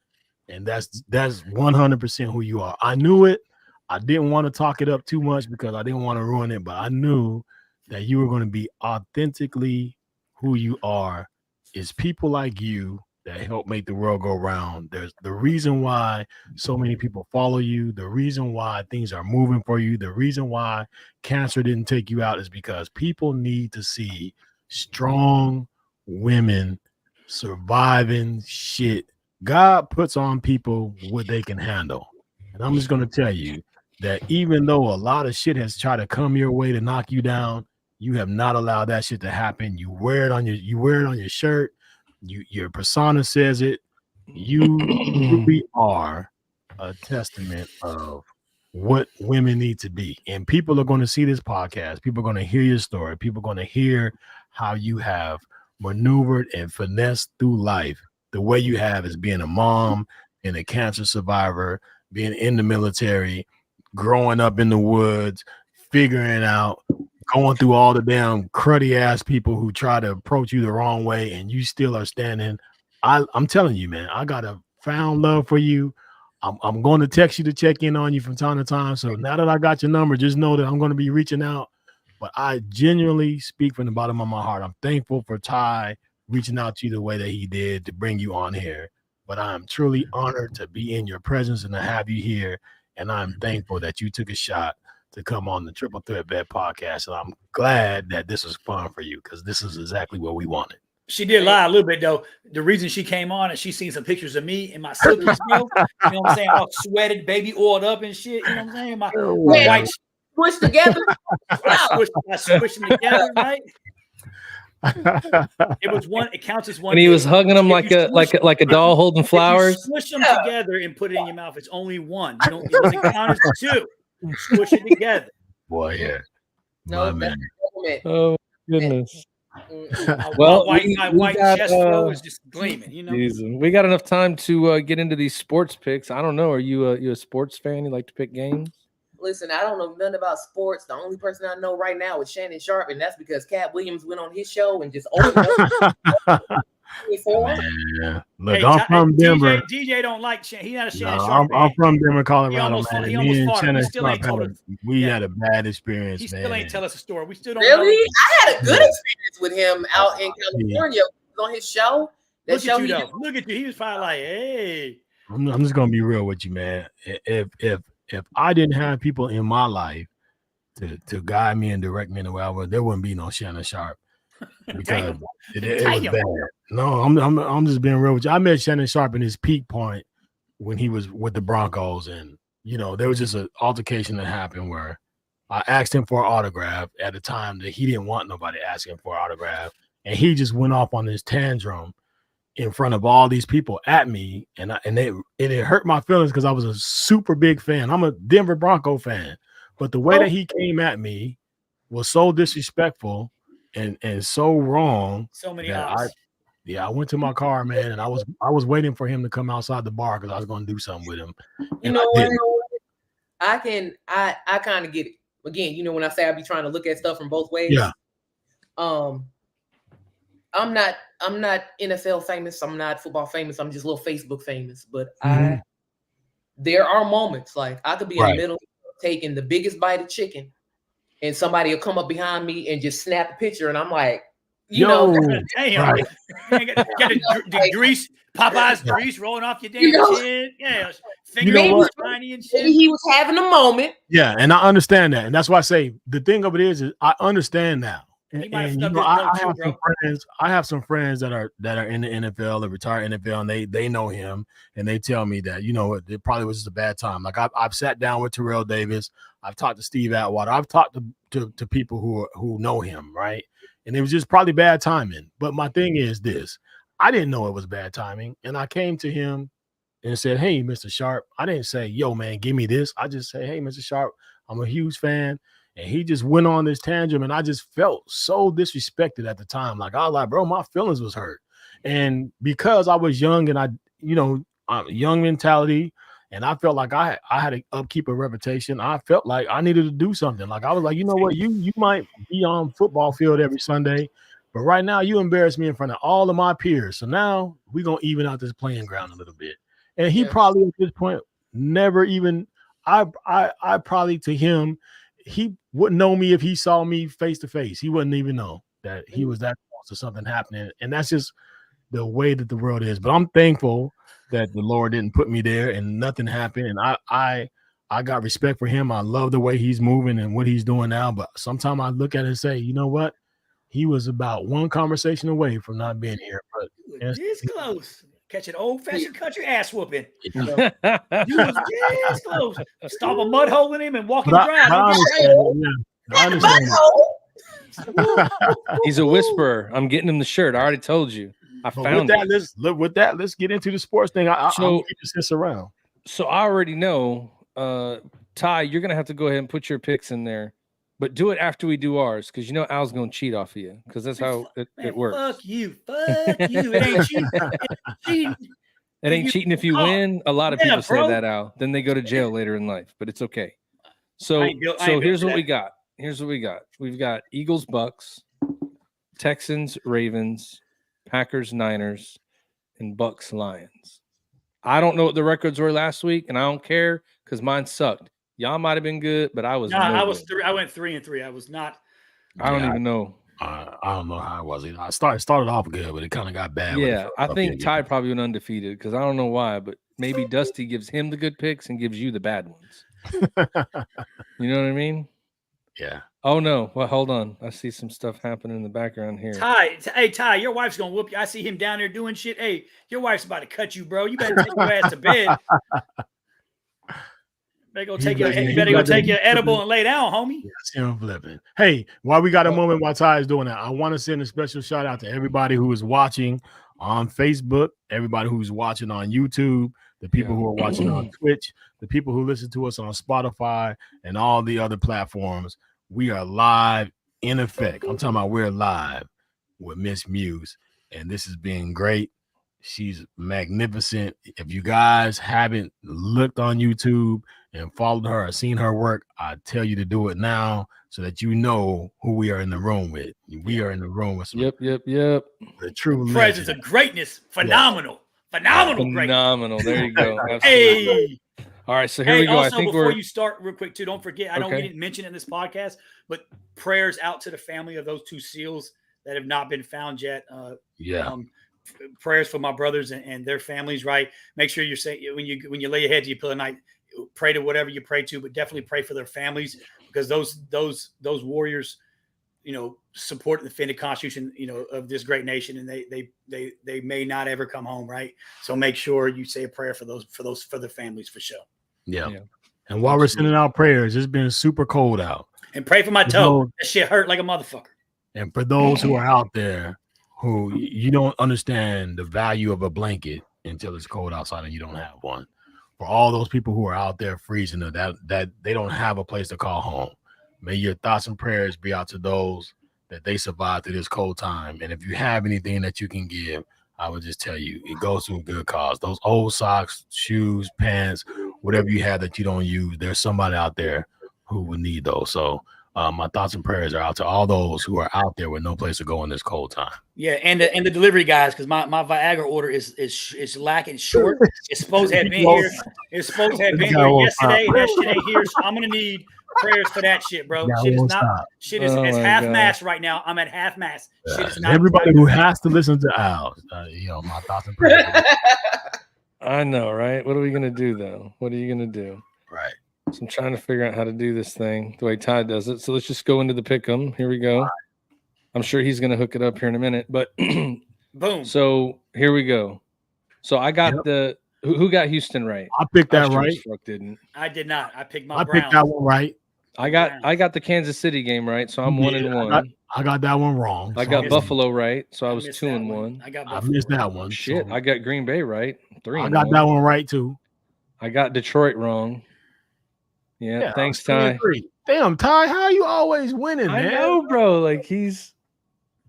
and that's 100% who you are. I knew it. I didn't want to talk it up too much because I didn't want to ruin it, but I knew that you were going to be authentically who you are. It's people like you that help make the world go round. There's the reason why so many people follow you. The reason why things are moving for you. The reason why cancer didn't take you out is because people need to see strong women surviving shit. God puts on people what they can handle. And I'm just going to tell you that even though a lot of shit has tried to come your way to knock you down, you have not allowed that shit to happen. You wear it on your shirt. Your persona says it. You really are a testament of what women need to be. And people are going to see this podcast. People are going to hear your story. People are going to hear how you have maneuvered and finessed through life the way you have as being a mom and a cancer survivor, being in the military, growing up in the woods, figuring out, going through all the damn cruddy ass people who try to approach you the wrong way, and you still are standing. I'm telling you, man, I got a found love for you. I'm going to text you to check in on you from time to time. So now that I got your number, just know that I'm going to be reaching out. But I genuinely speak from the bottom of my heart. I'm thankful for Ty reaching out to you the way that he did to bring you on here. But I'm truly honored to be in your presence and to have you here. And I'm thankful that you took a shot to come on the Triple Threat Vet podcast. And I'm glad that this was fun for you because this is exactly what we wanted. She did lie a little bit, though. The reason she came on and she seen some pictures of me in my silky snow, you know what I'm saying? All sweated, baby oiled up and shit. You know what I'm saying? My white squished together. I squished them together, right? It counts as one. And he was hugging them like a doll holding flowers. If you squish them together and put it in your mouth, it's only one. It doesn't count as two. Squish it together. Boy, yeah. No, man. Oh goodness. Well, my white chest flow is just gleaming. You know, Jesus. We got enough time to get into these sports picks. I don't know. Are you a sports fan? You like to pick games? Listen, I don't know nothing about sports. The only person I know right now is Shannon Sharp, and that's because Cat Williams went on his show and just opened up. Man. Look, I'm from Denver. DJ don't like Shannon. He's not a Shannon Sharp. I'm from Denver, Colorado, man. He Me and almost Shannon fought. Sharp had a bad experience, he man. still ain't tell us a story. We still don't really? know. I had a good experience with him out in California. He was on his show. Look at you, though. Look at you. He was probably like, hey. I'm just gonna be real with you, man. If I didn't have people in my life to guide me and direct me in the way I would, there wouldn't be no Shannon Sharp because it was bad. No, I'm just being real with you. I met Shannon Sharp in his peak point when he was with the Broncos, and there was just an altercation that happened where I asked him for an autograph at a time that he didn't want nobody asking for an autograph, and he just went off on this tantrum in front of all these people at me, and it hurt my feelings because I was a super big fan. I'm a Denver Bronco fan, but the way that he came at me was so disrespectful and so wrong. So many I went to my car, man, and I was waiting for him to come outside the bar because I was going to do something with him. You know what? I kind of get it. Again, when I say I be trying to look at stuff from both ways. Yeah. I'm not NFL famous. I'm not football famous. I'm just a little Facebook famous. But there are moments like I could be in the middle taking the biggest bite of chicken, and somebody will come up behind me and just snap a picture, and I'm like, damn, got the grease, Popeye's grease rolling off your damn chin. Yeah, fingers tiny and shit. Maybe he was having a moment. Yeah, and I understand that, and that's why I say the thing of it is I understand now. And I have some friends that are in the NFL, the retired NFL, and they know him, and they tell me that it probably was just a bad time. Like I've sat down with Terrell Davis, I've talked to Steve Atwater, I've talked to people who know him, right? And it was just probably bad timing. But my thing is this: I didn't know it was bad timing, and I came to him and said, "Hey, Mr. Sharp," I didn't say, "Yo, man, give me this." I just say, "Hey, Mr. Sharp, I'm a huge fan." And he just went on this tangent, and I just felt so disrespected at the time. Like I was like, bro, my feelings was hurt. And because I was young and young mentality, and I felt like I had to upkeep a reputation. I felt like I needed to do something. Like I was like, you know what, you might be on football field every Sunday, but right now you embarrass me in front of all of my peers. So now we're gonna even out this playing ground a little bit. And he probably at this point never even I probably to him. He wouldn't know me if he saw me face to face. He wouldn't even know that he was that close to something happening. And that's just the way that the world is. But I'm thankful that the Lord didn't put me there and nothing happened. And I got respect for him. I love the way he's moving and what he's doing now. But sometimes I look at it and say, you know what? He was about one conversation away from not being here. But it's close. Catch an old-fashioned country ass whooping. You was just close. Stomp a mud hole in him and walk him dry. I understand. He's a whisperer. I'm getting him the shirt. I already told you. I found it. Let's get into the sports thing. I'll keep this around. So I already know, Ty, you're gonna have to go ahead and put your picks in there, but do it after we do ours, because Al's gonna cheat off of you, because that's how it works. Fuck you. It ain't cheating. It ain't cheating if you win. A lot of people say that, Al. Then they go to jail later in life, but it's okay. So here's what we got. We've got Eagles, Bucks, Texans, Ravens, Packers, Niners, and Bucks, Lions. I don't know what the records were last week, and I don't care because mine sucked. Y'all might have been good, but I was. No, I was 3. I went 3-3. I was not. I don't even know. I don't know how it was either. I started off good, but it kind of got bad. Yeah, I think Ty probably went undefeated because I don't know why, but maybe Dusty gives him the good picks and gives you the bad ones. You know what I mean? Yeah. Oh no. Well, hold on. I see some stuff happening in the background here. Ty, your wife's gonna whoop you. I see him down there doing shit. Hey, your wife's about to cut you, bro. You better take your ass to bed. You better go take your edible and lay down, homie. Yeah, flipping. Hey, while we got a moment while Ty is doing that, I want to send a special shout out to everybody who is watching on Facebook, everybody who's watching on YouTube, the people who are watching on Twitch, the people who listen to us on Spotify and all the other platforms. We are live in effect. I'm talking about we're live with Miss Muse, and this has been great. She's magnificent. If you guys haven't looked on YouTube and followed her or seen her work, I tell you to do it now so that you know who we are in the room with. We are in the room with some the true presence of greatness. Phenomenal. Phenomenal. There you go. Hey. All right, so here we go. Also, before you start, real quick, too, don't forget, we didn't mention it in this podcast, but prayers out to the family of those 2 SEALs that have not been found yet. Prayers for my brothers and their families, right? Make sure you're saying when you lay your head to your pillow at night, pray to whatever you pray to, but definitely pray for their families, because those warriors, support and defend the Constitution, of this great nation, and they may not ever come home, right? So make sure you say a prayer for their families for sure. Yeah. And while we're sending out prayers, it's been super cold out. And pray for my toe. That shit hurt like a motherfucker. And for those who are out there who you don't understand the value of a blanket until it's cold outside and you don't have one. For all those people who are out there freezing that they don't have a place to call home. May your thoughts and prayers be out to those that they survived through this cold time. And if you have anything that you can give, I would just tell you, it goes to a good cause. Those old socks, shoes, pants, whatever you have that you don't use, there's somebody out there who would need those. So my thoughts and prayers are out to all those who are out there with no place to go in this cold time. Yeah, and the delivery guys, because my Viagra order is lacking short. It's supposed to have been here. It's supposed to have been here yesterday, and that shit ain't here. So I'm gonna need prayers for that shit, bro. Shit is not. Shit is half mast right now. I'm at half mast. Shit is not. Everybody who has to listen to Al, my thoughts and prayers. I know, right? What are we gonna do though? What are you gonna do? Right. So I'm trying to figure out how to do this thing the way Ty does it. So let's just go into the pick'em. Here we go. Right. I'm sure he's going to hook it up here in a minute, but boom. So here we go. So I got who got Houston right? I picked that right. Didn't. I did not. I picked my I Browns. picked that one right. I got the Kansas City game right, so I'm 1-1. I got that one wrong. I got Buffalo right, so I was 2-1. I missed that one. Shit, I got Green Bay right. 3-1. I got that one right too. I got Detroit wrong. Yeah, thanks, Ty. Damn, Ty, how are you always winning, man? I know, bro. Like he's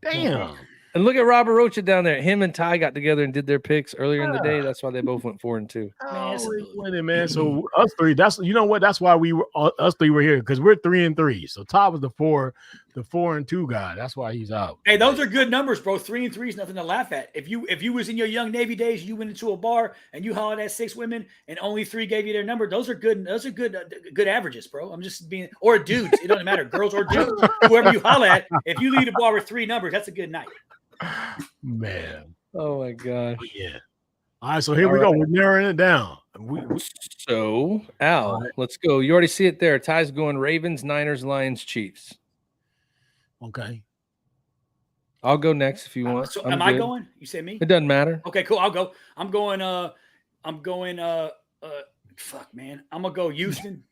damn. And look at Robert Rocha down there. Him and Ty got together and did their picks earlier in the day. That's why they both went 4-2. Always winning, man. So us three, that's what. That's why us three were here, because we're 3-3. So Ty was the 4-2 guy. That's why he's out. Hey, those are good numbers, bro. 3-3 is nothing to laugh at. If you was in your young Navy days, you went into a bar and you hollered at 6 women and only 3 gave you their number. Those are good. Those are good averages, bro. I'm just being, or dudes. It doesn't matter, girls or dudes. Whoever you holler at, if you lead a bar with 3 numbers, that's a good night. Man. Oh my gosh. Yeah. All right, so here we go. We're narrowing it down. So, Al, let's go. You already see it there. Ty's going Ravens, Niners, Lions, Chiefs. Okay. I'll go next if you want. So am I going? You say me? It doesn't matter. Okay, cool. I'll go. I'm going fuck, man. I'm gonna go Houston.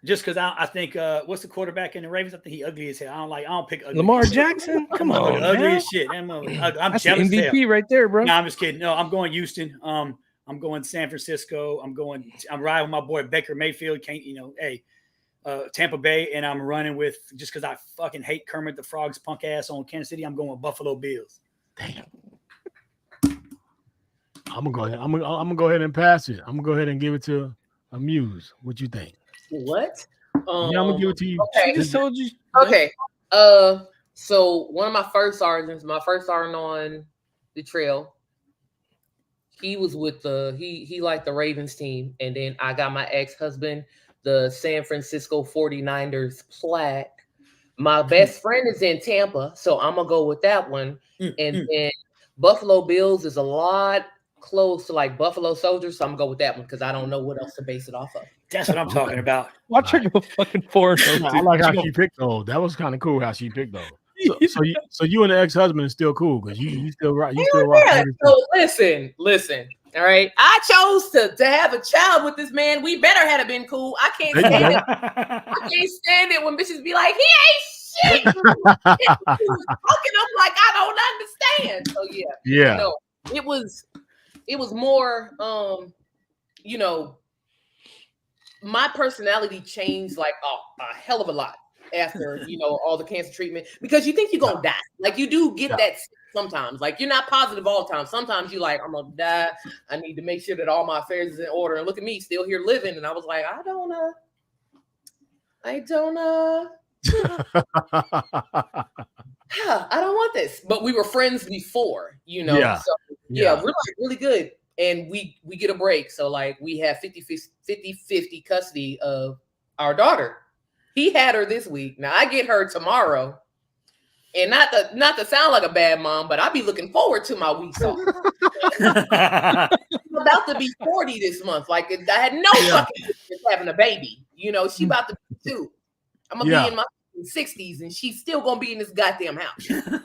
Just because I think what's the quarterback in the Ravens? I think he ugly as hell. I don't pick ugly. Lamar Jackson. Come on, ugly man. as shit. I'm That's jealous. MVP right there, bro. No, I'm just kidding. No, I'm going Houston. I'm going San Francisco. I'm riding with my boy Baker Mayfield. Tampa Bay, and I'm running with, just because I fucking hate Kermit the Frog's punk ass on Kansas City, I'm going with Buffalo Bills. Damn. I'm gonna go ahead. I'm gonna go ahead and pass it. I'm gonna go ahead and give it to Amuse. What you think? What? Yeah, I'm gonna give it to you. Okay. She just told you. Okay. So one of my first sergeant on the trail, he was with he liked the Ravens team, and then I got my ex-husband the San Francisco 49ers plaque. My best friend is in Tampa, so I'm gonna go with that one. And then Buffalo Bills is a lot close to like Buffalo Soldiers, so I'm gonna go with that one because I don't know what else to base it off of. That's what I'm talking about. Watch her go fucking 4-0. I like how she picked those. That was kind of cool how she picked those. So you and the ex-husband is still cool because you still right. You still right. So listen. All right, I chose to have a child with this man. We better had been cool. I can't stand it. I can't stand it when bitches be like, he ain't shit. He was fucking up like I don't understand. So yeah. No, it was more my personality changed like a hell of a lot after all the cancer treatment, because you think you're gonna die. Like you do get that sometimes. Like you're not positive all the time. Sometimes you like, I'm gonna die. I need to make sure that all my affairs is in order. And look at me still here living. And I was like, I don't want this. But we were friends before, So we're like really good. And we get a break. So like we have 50-50 custody of our daughter. He had her this week. Now I get her tomorrow. And not to sound like a bad mom, but I'll be looking forward to my weeks off. I'm about to be 40 this month. Like I had no fucking business having a baby, You know, she about to be 2. I'm gonna be in my 60s, and she's still gonna be in this goddamn house. All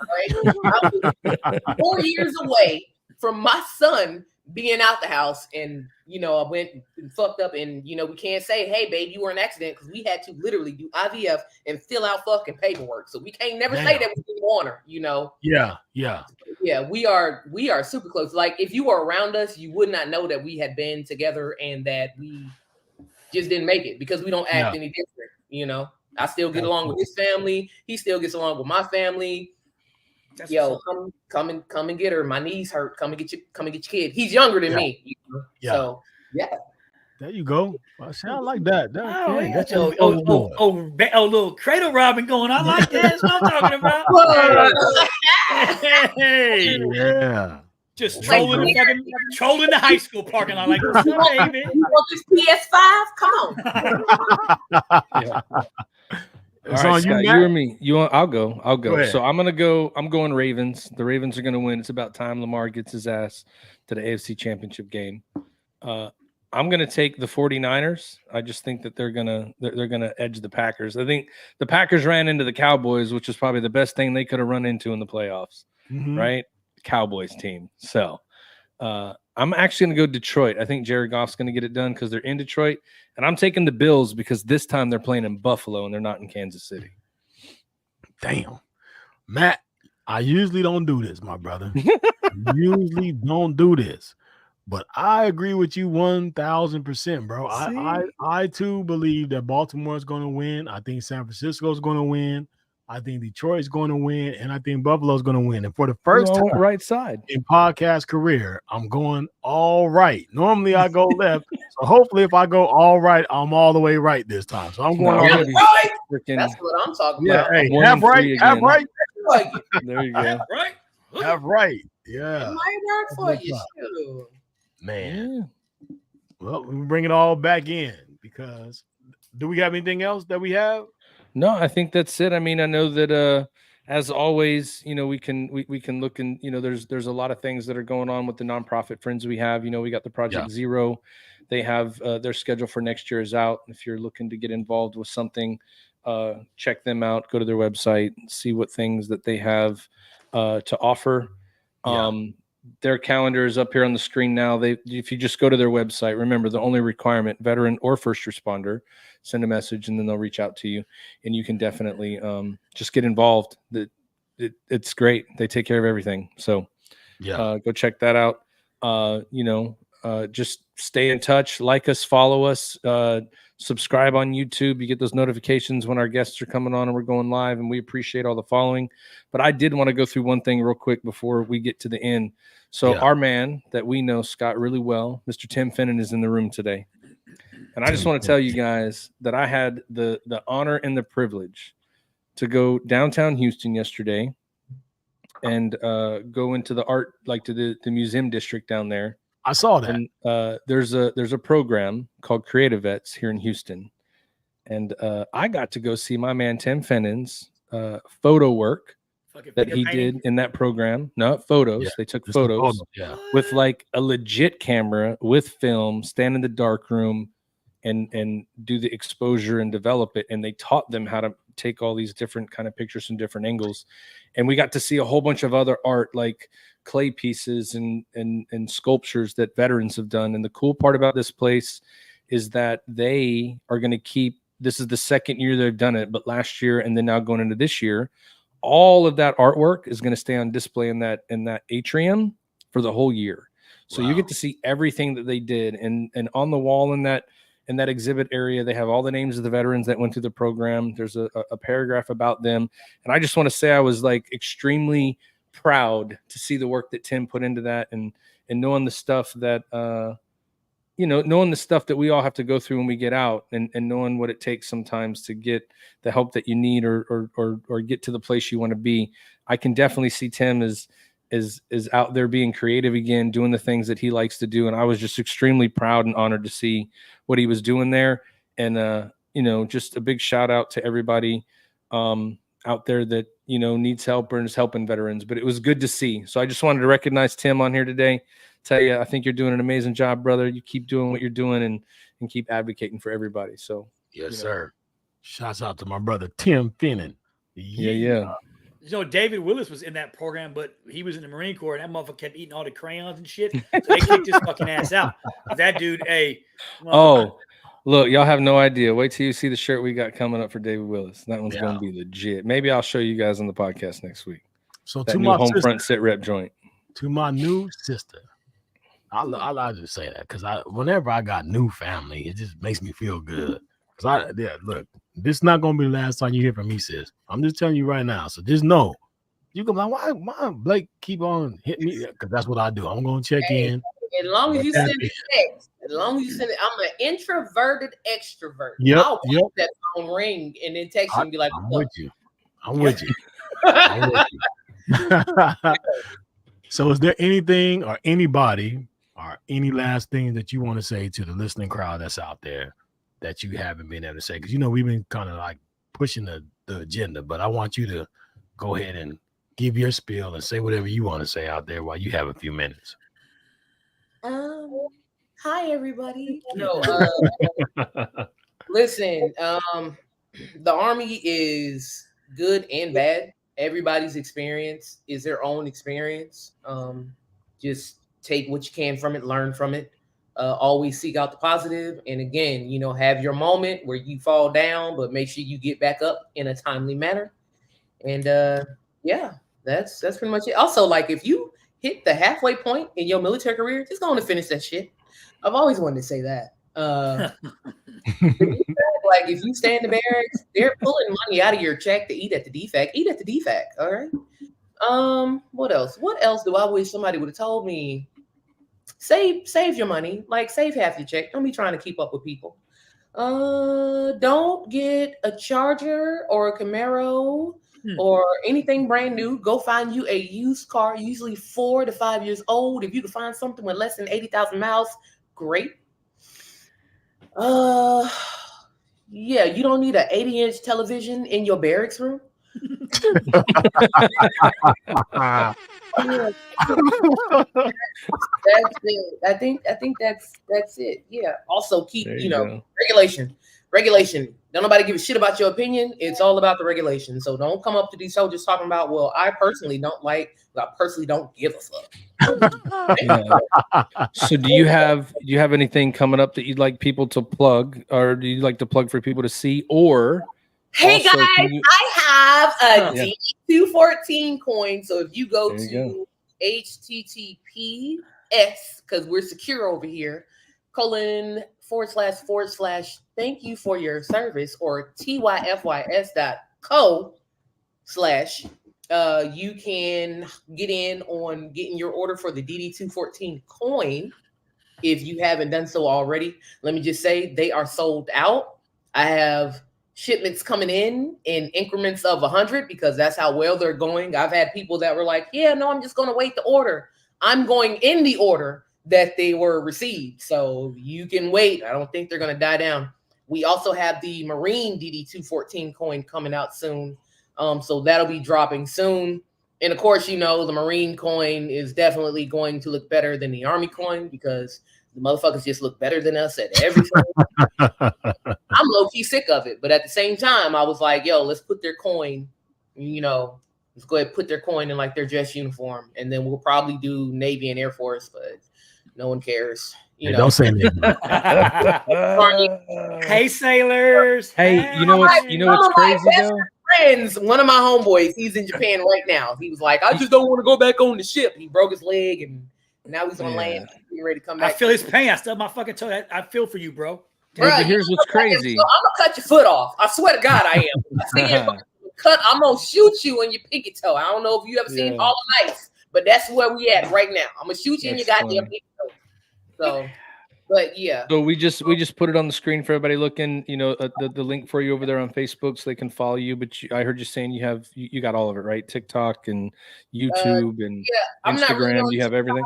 right, I'm 4 years away from my son being out the house, and you know, I went and fucked up, and you know, we can't say, "Hey, babe, you were an accident," because we had to literally do IVF and fill out fucking paperwork. So we can't never say that we didn't want her. You know? Yeah. We are super close. Like if you were around us, you would not know that we had been together and that we just didn't make it because we don't act any different. You know, I still get along with his family. He still gets along with my family. That's Yo, come and get her. My knees hurt. Come and get your kid. He's younger than me. You know? So there you go. I sound like that. That's little cradle robbing going. I like that. That's what I'm talking about. Hey, yeah. Just trolling the high school parking lot. Like, what's up, baby? You want this PS5? Come on. All right, Scott, you or me? You want? I'll go. So I'm going Ravens. The Ravens are gonna win. It's about time Lamar gets his ass to the AFC Championship game. I'm gonna take the 49ers. I just think that they're gonna edge the Packers. I think the Packers ran into the Cowboys, which is probably the best thing they could have run into in the playoffs, right? Cowboys team. So I'm actually gonna go Detroit. I think Jared Goff's gonna get it done because they're in Detroit. And I'm taking the Bills because this time they're playing in Buffalo and they're not in Kansas City. Damn. Matt, I usually don't do this, my brother. Usually don't do this. But I agree with you 1,000%, bro. I too believe that Baltimore is going to win. I think San Francisco is going to win. I think Detroit's going to win, and I think Buffalo's going to win. And for the first time right side in podcast career, I'm going all right. Normally I go left, so hopefully if I go all right, I'm all the way right this time. So I'm going all right. That's what I'm talking about. Hey, have right. There you go. Have right. Yeah. It might work for you, too. Man. Yeah. Well, we bring it all back in because do we have anything else that we have? No, I think that's it. I mean, I know that as always, you know, we can look and, you know, there's a lot of things that are going on with the nonprofit friends we have. You know, we got the Project Zero. They have their schedule for next year is out. If you're looking to get involved with something, check them out, go to their website, see what things that they have to offer. Their calendar is up here on the screen now. If you just go to their website, remember the only requirement, veteran or first responder, send a message and then they'll reach out to you, and you can definitely just get involved. It's great. They take care of everything. So go check that out. Just stay in touch, like us, follow us, subscribe on YouTube. You get those notifications when our guests are coming on and we're going live, and we appreciate all the following. But I did want to go through one thing real quick before we get to the end. So our man that we know, Scott, really well, Mr. Tim Finnan, is in the room today. And I just want to tell you guys that I had the honor and the privilege to go downtown Houston yesterday and go into the art, like to the museum district down there. I saw that. And there's a program called Creative Vets here in Houston. And I got to go see my man Tim Finnan's photo work that he did in that program. Not photos. They took photos with like a legit camera with film, stand in the dark room and do the exposure and develop it. And they taught them how to take all these different kind of pictures from different angles. And we got to see a whole bunch of other art, like clay pieces and sculptures that veterans have done. And the cool part about this place is that they are going to keep, this is the second year they've done it, but last year and then now going into this year, all of that artwork is going to stay on display in that atrium for the whole year. So you get to see everything that they did. And on the wall in that exhibit area, they have all the names of the veterans that went through the program. There's a paragraph about them. And I just want to say I was like extremely proud to see the work that Tim put into that and knowing the stuff that, knowing the stuff that we all have to go through when we get out and knowing what it takes sometimes to get the help that you need or get to the place you want to be. I can definitely see Tim as out there being creative again, doing the things that he likes to do. And I was just extremely proud and honored to see what he was doing there. And, just a big shout out to everybody out there that, needs help or is helping veterans. But it was good to see. So I just wanted to recognize Tim on here today. Tell you, I think you're doing an amazing job, brother. You keep doing what you're doing and keep advocating for everybody. So Yes, sir. Shouts out to my brother Tim Finnan. Yeah. You know, David Willis was in that program, but he was in the Marine Corps, and that motherfucker kept eating all the crayons and shit. So they kicked his fucking ass out. That dude, Oh, look, y'all have no idea. Wait till you see the shirt we got coming up for David Willis. That one's going to be legit. Maybe I'll show you guys on the podcast next week. So that to new my home sister, front sit rep joint. To my new sister, I like to say that because whenever I got new family, it just makes me feel good. Look, this is not gonna be the last time you hear from me, sis. I'm just telling you right now. So just know, you can be like, why Blake keep on hitting me? Because that's what I do. I'm gonna check in. As long as you send it text, I'm an introverted extrovert. Yep. I'll watch that phone ring and then text you and be like, I'm with you. I'm with you. So is there anything or anybody or any last thing that you want to say to the listening crowd that's out there that you haven't been able to say? Because we've been kind of like pushing the agenda, but I want you to go ahead and give your spiel and say whatever you want to say out there while you have a few minutes. Hi everybody. Listen, the Army is good and bad. Everybody's experience is their own experience. Just take what you can from it, learn from it. Always seek out the positive. And again, have your moment where you fall down, but make sure you get back up in a timely manner. And that's pretty much it. Also, like if you hit the halfway point in your military career, just go on and finish that shit. I've always wanted to say that. Like if you stay in the barracks, they're pulling money out of your check to eat at the DFAC. Eat at the DFAC. All right. What else? What else do I wish somebody would have told me? Save your money. Like save half your check. Don't be trying to keep up with people. Don't get a Charger or a Camaro or anything brand new. Go find you a used car, usually 4 to 5 years old. If you can find something with less than 80,000 miles, great. Yeah, you don't need an 80-inch television in your barracks room. That's it. I think that's it. Yeah. Also keep, regulation. Don't nobody give a shit about your opinion. It's all about the regulation. So don't come up to these soldiers talking about, well, I personally don't like, I personally don't give a fuck. So do you have anything coming up that you'd like people to plug, or do you like to plug for people to see? Or hey guys, I have a D214 coin. So if you go to HTTPS, because we're secure over here, // thank you for your service, or tyfys.co/ you can get in on getting your order for the DD214 coin if you haven't done so already. Let me just say they are sold out. I have shipments coming in increments of 100 because that's how well they're going. I've had people that were like, yeah, no, I'm just going to wait the order. I'm going in the order that they were received. So you can wait. I don't think they're going to die down. We also have the Marine DD214 coin coming out soon. So that'll be dropping soon. And of course, the Marine coin is definitely going to look better than the Army coin because the motherfuckers just look better than us at everything. I'm low-key sick of it. But at the same time, I was like, yo, let's put their coin, let's go ahead and put their coin in like their dress uniform. And then we'll probably do Navy and Air Force, but no one cares. Don't say anything. Hey, sailors. Hey, you know what's crazy though? Friends, one of my homeboys, he's in Japan right now. He was like, I just don't want to go back on the ship. He broke his leg and now he's on land. He's ready to come back. I feel his pain. I stubbed my fucking toe. I feel for you, bro. But here's what's crazy. So I'm gonna cut your foot off. I swear to God, I am. I see you cut. I'm gonna shoot you in your pinky toe. I don't know if you ever seen All the Nights, but that's where we at right now. I'm gonna shoot you in your goddamn pinky toe. So, but yeah. So we just put it on the screen for everybody looking. The link for you over there on Facebook so they can follow you. But I heard you saying you got all of it, right? TikTok and YouTube and Instagram. You have everything.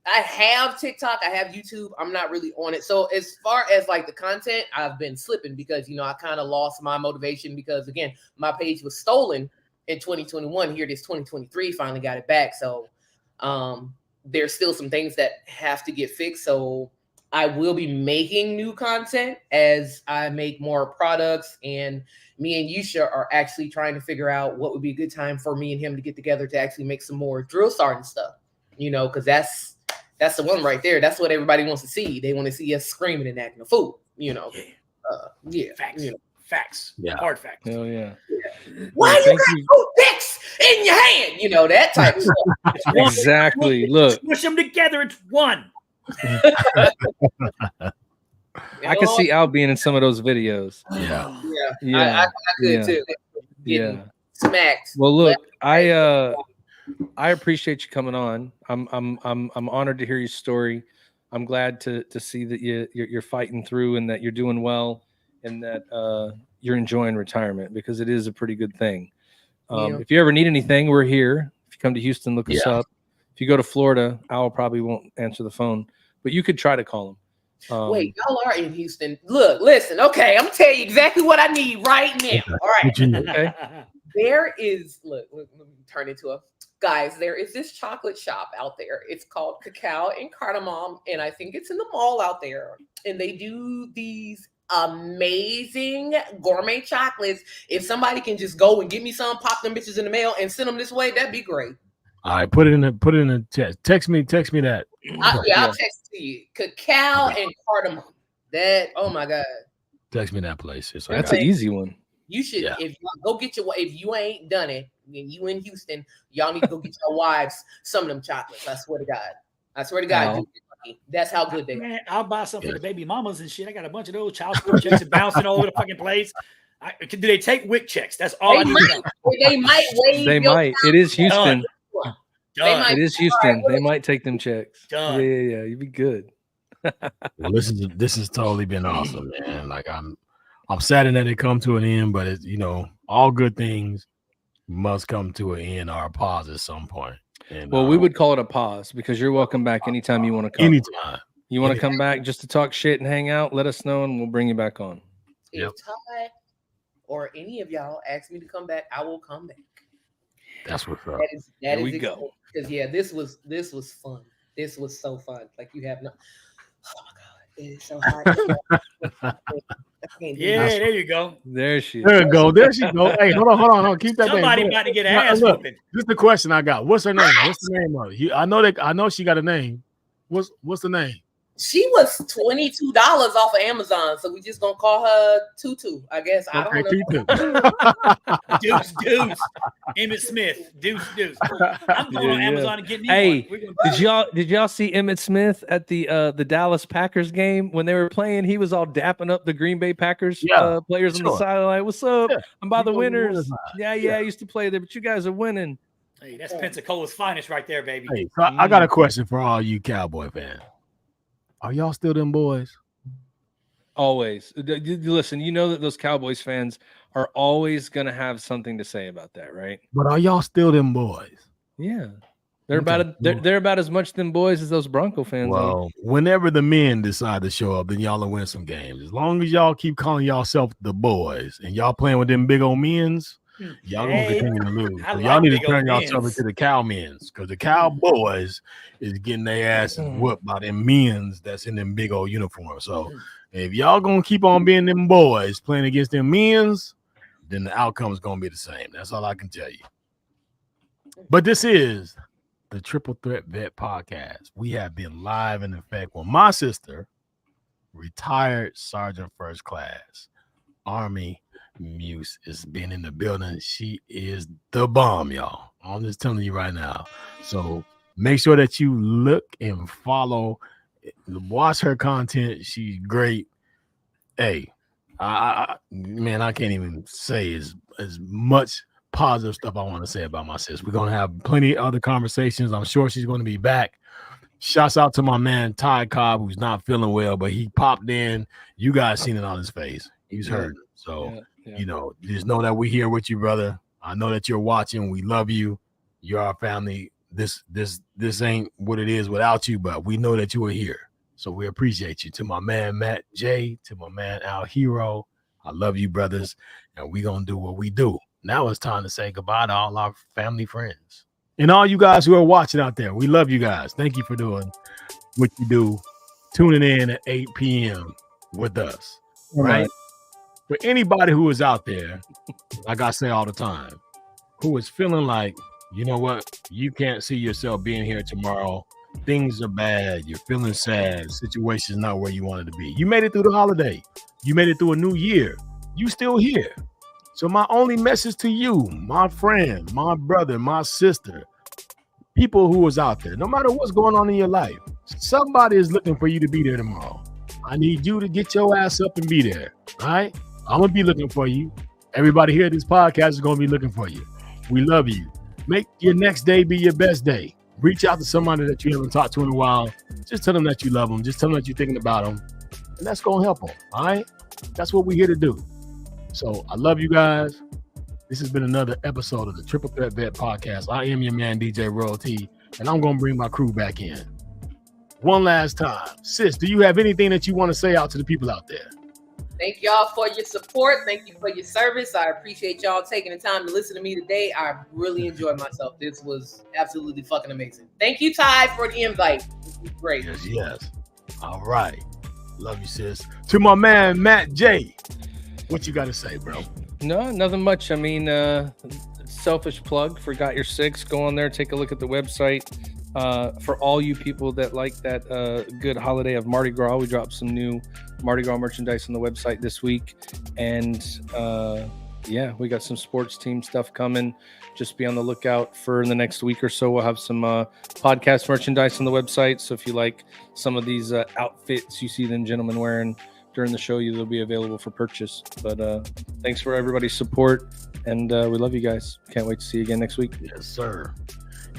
I have TikTok, I have YouTube. I'm not really on it. So as far as like the content, I've been slipping because, I kind of lost my motivation because, again, my page was stolen in 2021. Here it is 2023, finally got it back. So there's still some things that have to get fixed. So I will be making new content as I make more products, and me and Yusha are actually trying to figure out what would be a good time for me and him to get together to actually make some more drill sergeant stuff, because that's the one right there. That's what everybody wants to see. They want to see us screaming and acting a fool, Facts. Yeah. Facts. Yeah. Hard facts. Hell yeah. Why you got 2 dicks in your hand? That type of stuff. Exactly. Look, Smush them together. It's one. I can see Al being in some of those videos. I could too. Yeah. Smacked. Well, look, I appreciate you coming on. I'm honored to hear your story. I'm glad to see that you're fighting through and that you're doing well and that you're enjoying retirement, because it is a pretty good thing. If you ever need anything, we're here. If you come to Houston, look us up. If you go to Florida, Al probably won't answer the phone, but you could try to call him. Wait, y'all are in Houston. Look, listen. Okay, I'm gonna tell you exactly what I need right now. All right. Okay. There is let me turn into a guys. There is this chocolate shop out there. It's called Cacao and Cardamom, and I think it's in the mall out there. And they do these amazing gourmet chocolates. If somebody can just go and get me some, pop them bitches in the mail, and send them this way, that'd be great. All right, put it in the text. Text me that. I'll text to you. Cacao and Cardamom. That, oh my God. Text me that place. That's an easy one. You should, if you go get if you ain't done it, and you in Houston, y'all need to go get your wives some of them chocolates. I swear to God. Dude, that's how good they are. Man, I'll buy some for the baby mamas and shit. I got a bunch of those child support checks and bouncing all over the fucking place. Do they take WIC checks? That's all I do. They might waive. They might. It is Houston. Done. It is Houston. They might take them checks. Done. Yeah. You'd be good. Well, this has totally been awesome, man. Like I'm saddened that it come to an end, but it's all good things must come to an end or a pause at some point. And, we would call it a pause, because you're welcome back anytime you want to come. Anytime. You want to come back just to talk shit and hang out, let us know and we'll bring you back on. If Ty or any of y'all ask me to come back, I will come back. That's what's up. That is we go. Because this was fun. This was so fun. Like you have no. Oh my God, it is so hot. There you go. There she is. There she go. Hey, hold on. Keep that. Somebody about to get ass whooping. This is the question I got. What's her name? What's the name of it? I know she got a name. What's the name? She was $22 off of Amazon, so we just gonna call her Tutu, I guess. I don't know. Deuce. Emmett Smith. Deuce. I'm going on Amazon and getting did y'all see Emmett Smith at the Dallas Packers game when they were playing? He was all dapping up the Green Bay Packers players on the sideline. What's up? I'm by the winners. Yeah. I used to play there, but you guys are winning. Hey, that's Pensacola's finest right there, baby. Hey, so I got a question for all you Cowboy fans. Are y'all still them boys? Always. Listen, you know that those Cowboys fans are always going to have something to say about that, right? But are y'all still them boys? Yeah. They're about as much them boys as those Bronco fans. Well, whenever the men decide to show up, then y'all will win some games. As long as y'all keep calling yourself the boys and y'all playing with them big old men's, y'all gonna continue to lose. So y'all need to turn yourself into the cow men's, because the Cowboys is getting their asses whooped by them men's that's in them big old uniforms. So if y'all gonna keep on being them boys playing against them men's, then the outcome is gonna be the same. That's all I can tell you. But this is the Triple Threat Vet Podcast. We have been live in effect with my sister, retired Sergeant First Class, Army Amuse, has been in the building. She is the bomb, y'all. I'm just telling you right now. So make sure that you look and follow, watch her content. She's great. Hey, I can't even say as much positive stuff I want to say about my sis. We're gonna have plenty of other conversations. I'm sure she's going to be back. Shouts out to my man Ty Cobb, who's not feeling well, but he popped in. You guys seen it on his face. He's hurt. So just know that we're here with you, brother. I know that you're watching. We love you. You're our family. This ain't what it is without you, but we know that you are here. So we appreciate you. To my man Matt J, to my man Al Hero, I love you, brothers, and we gonna do what we do. Now it's time to say goodbye to all our family friends and all you guys who are watching out there. We love you guys. Thank you for doing what you do. tuning in at 8 p.m. with us, right? For anybody who is out there, like I say all the time, who is feeling like, you know what, you can't see yourself being here tomorrow. Things are bad. You're feeling sad. Situation's not where you wanted to be. You made it through the holiday. You made it through a new year. You still here. So my only message to you, my friend, my brother, my sister, people who is out there, no matter what's going on in your life, somebody is looking for you to be there tomorrow. I need you to get your ass up and be there. All right? I'm going to be looking for you. Everybody here at this podcast is going to be looking for you. We love you. Make your next day be your best day. Reach out to somebody that you haven't talked to in a while. Just tell them that you love them. Just tell them that you're thinking about them. And that's going to help them. All right? That's what we're here to do. So I love you guys. This has been another episode of the Triple Threat Vet Podcast. I am your man, DJ Royalty, and I'm going to bring my crew back in. One last time. Sis, do you have anything that you want to say out to the people out there? Thank y'all for your support. Thank you for your service. I appreciate y'all taking the time to listen to me today. I really enjoyed myself. This was absolutely fucking amazing. Thank you, Ty, for the invite. This was great. Yes. All right. Love you, sis. To my man, Matt J, what you got to say, bro? No, nothing much. I mean, selfish plug for Got Your Six. Go on there, take a look at the website. For all you people that like that good holiday of Mardi Gras, we dropped some new Mardi Gras merchandise on the website this week. And yeah, we got some sports team stuff coming. Just be on the lookout for in the next week or so. We'll have some podcast merchandise on the website. So if you like some of these outfits you see them gentlemen wearing during the show, they'll be available for purchase. But thanks for everybody's support. And we love you guys. Can't wait to see you again next week. Yes, sir.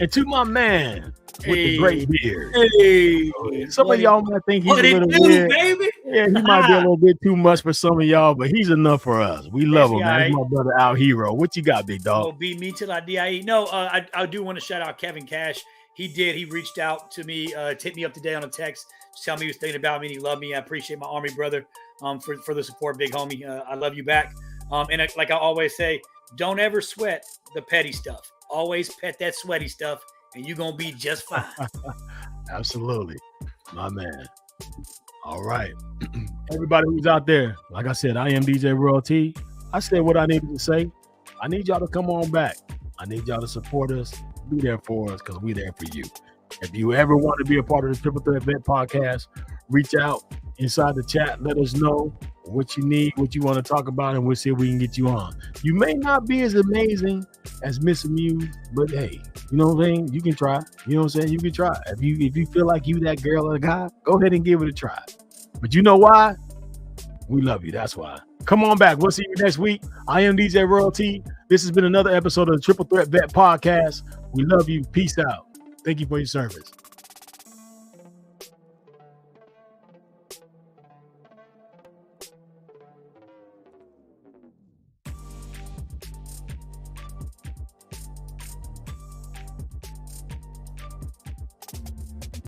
And to my man with the great beard. Hey, some of y'all might think he's a little weird. Baby? Yeah, he might be a little bit too much for some of y'all, but he's enough for us. We love him, man. He's my brother, our hero. What you got, big dog? Oh, beat me till I die. No, I do want to shout out Kevin Cash. He reached out to me, hit me up today on a text, just tell me he was thinking about me and he loved me. I appreciate my Army brother for the support, big homie. I love you back. And like I always say, don't ever sweat the petty stuff. Always pet that sweaty stuff, and you're going to be just fine. Absolutely. My man. All right. Everybody who's out there, like I said, I am DJ Royalty. I said what I needed to say. I need y'all to come on back. I need y'all to support us. Be there for us because we're there for you. If you ever want to be a part of the Triple Threat Vet Podcast, reach out inside the chat. Let us know what you need, what you want to talk about, and we'll see if we can get you on. You may not be as amazing as Miss Amuse, but hey, you know what I'm saying? You can try. You know what I'm saying? You can try. If you feel like you that girl or guy, go ahead and give it a try. But you know why? We love you. That's why. Come on back. We'll see you next week. I am DJ Royalty. This has been another episode of the Triple Threat Vet Podcast. We love you. Peace out. Thank you for your service.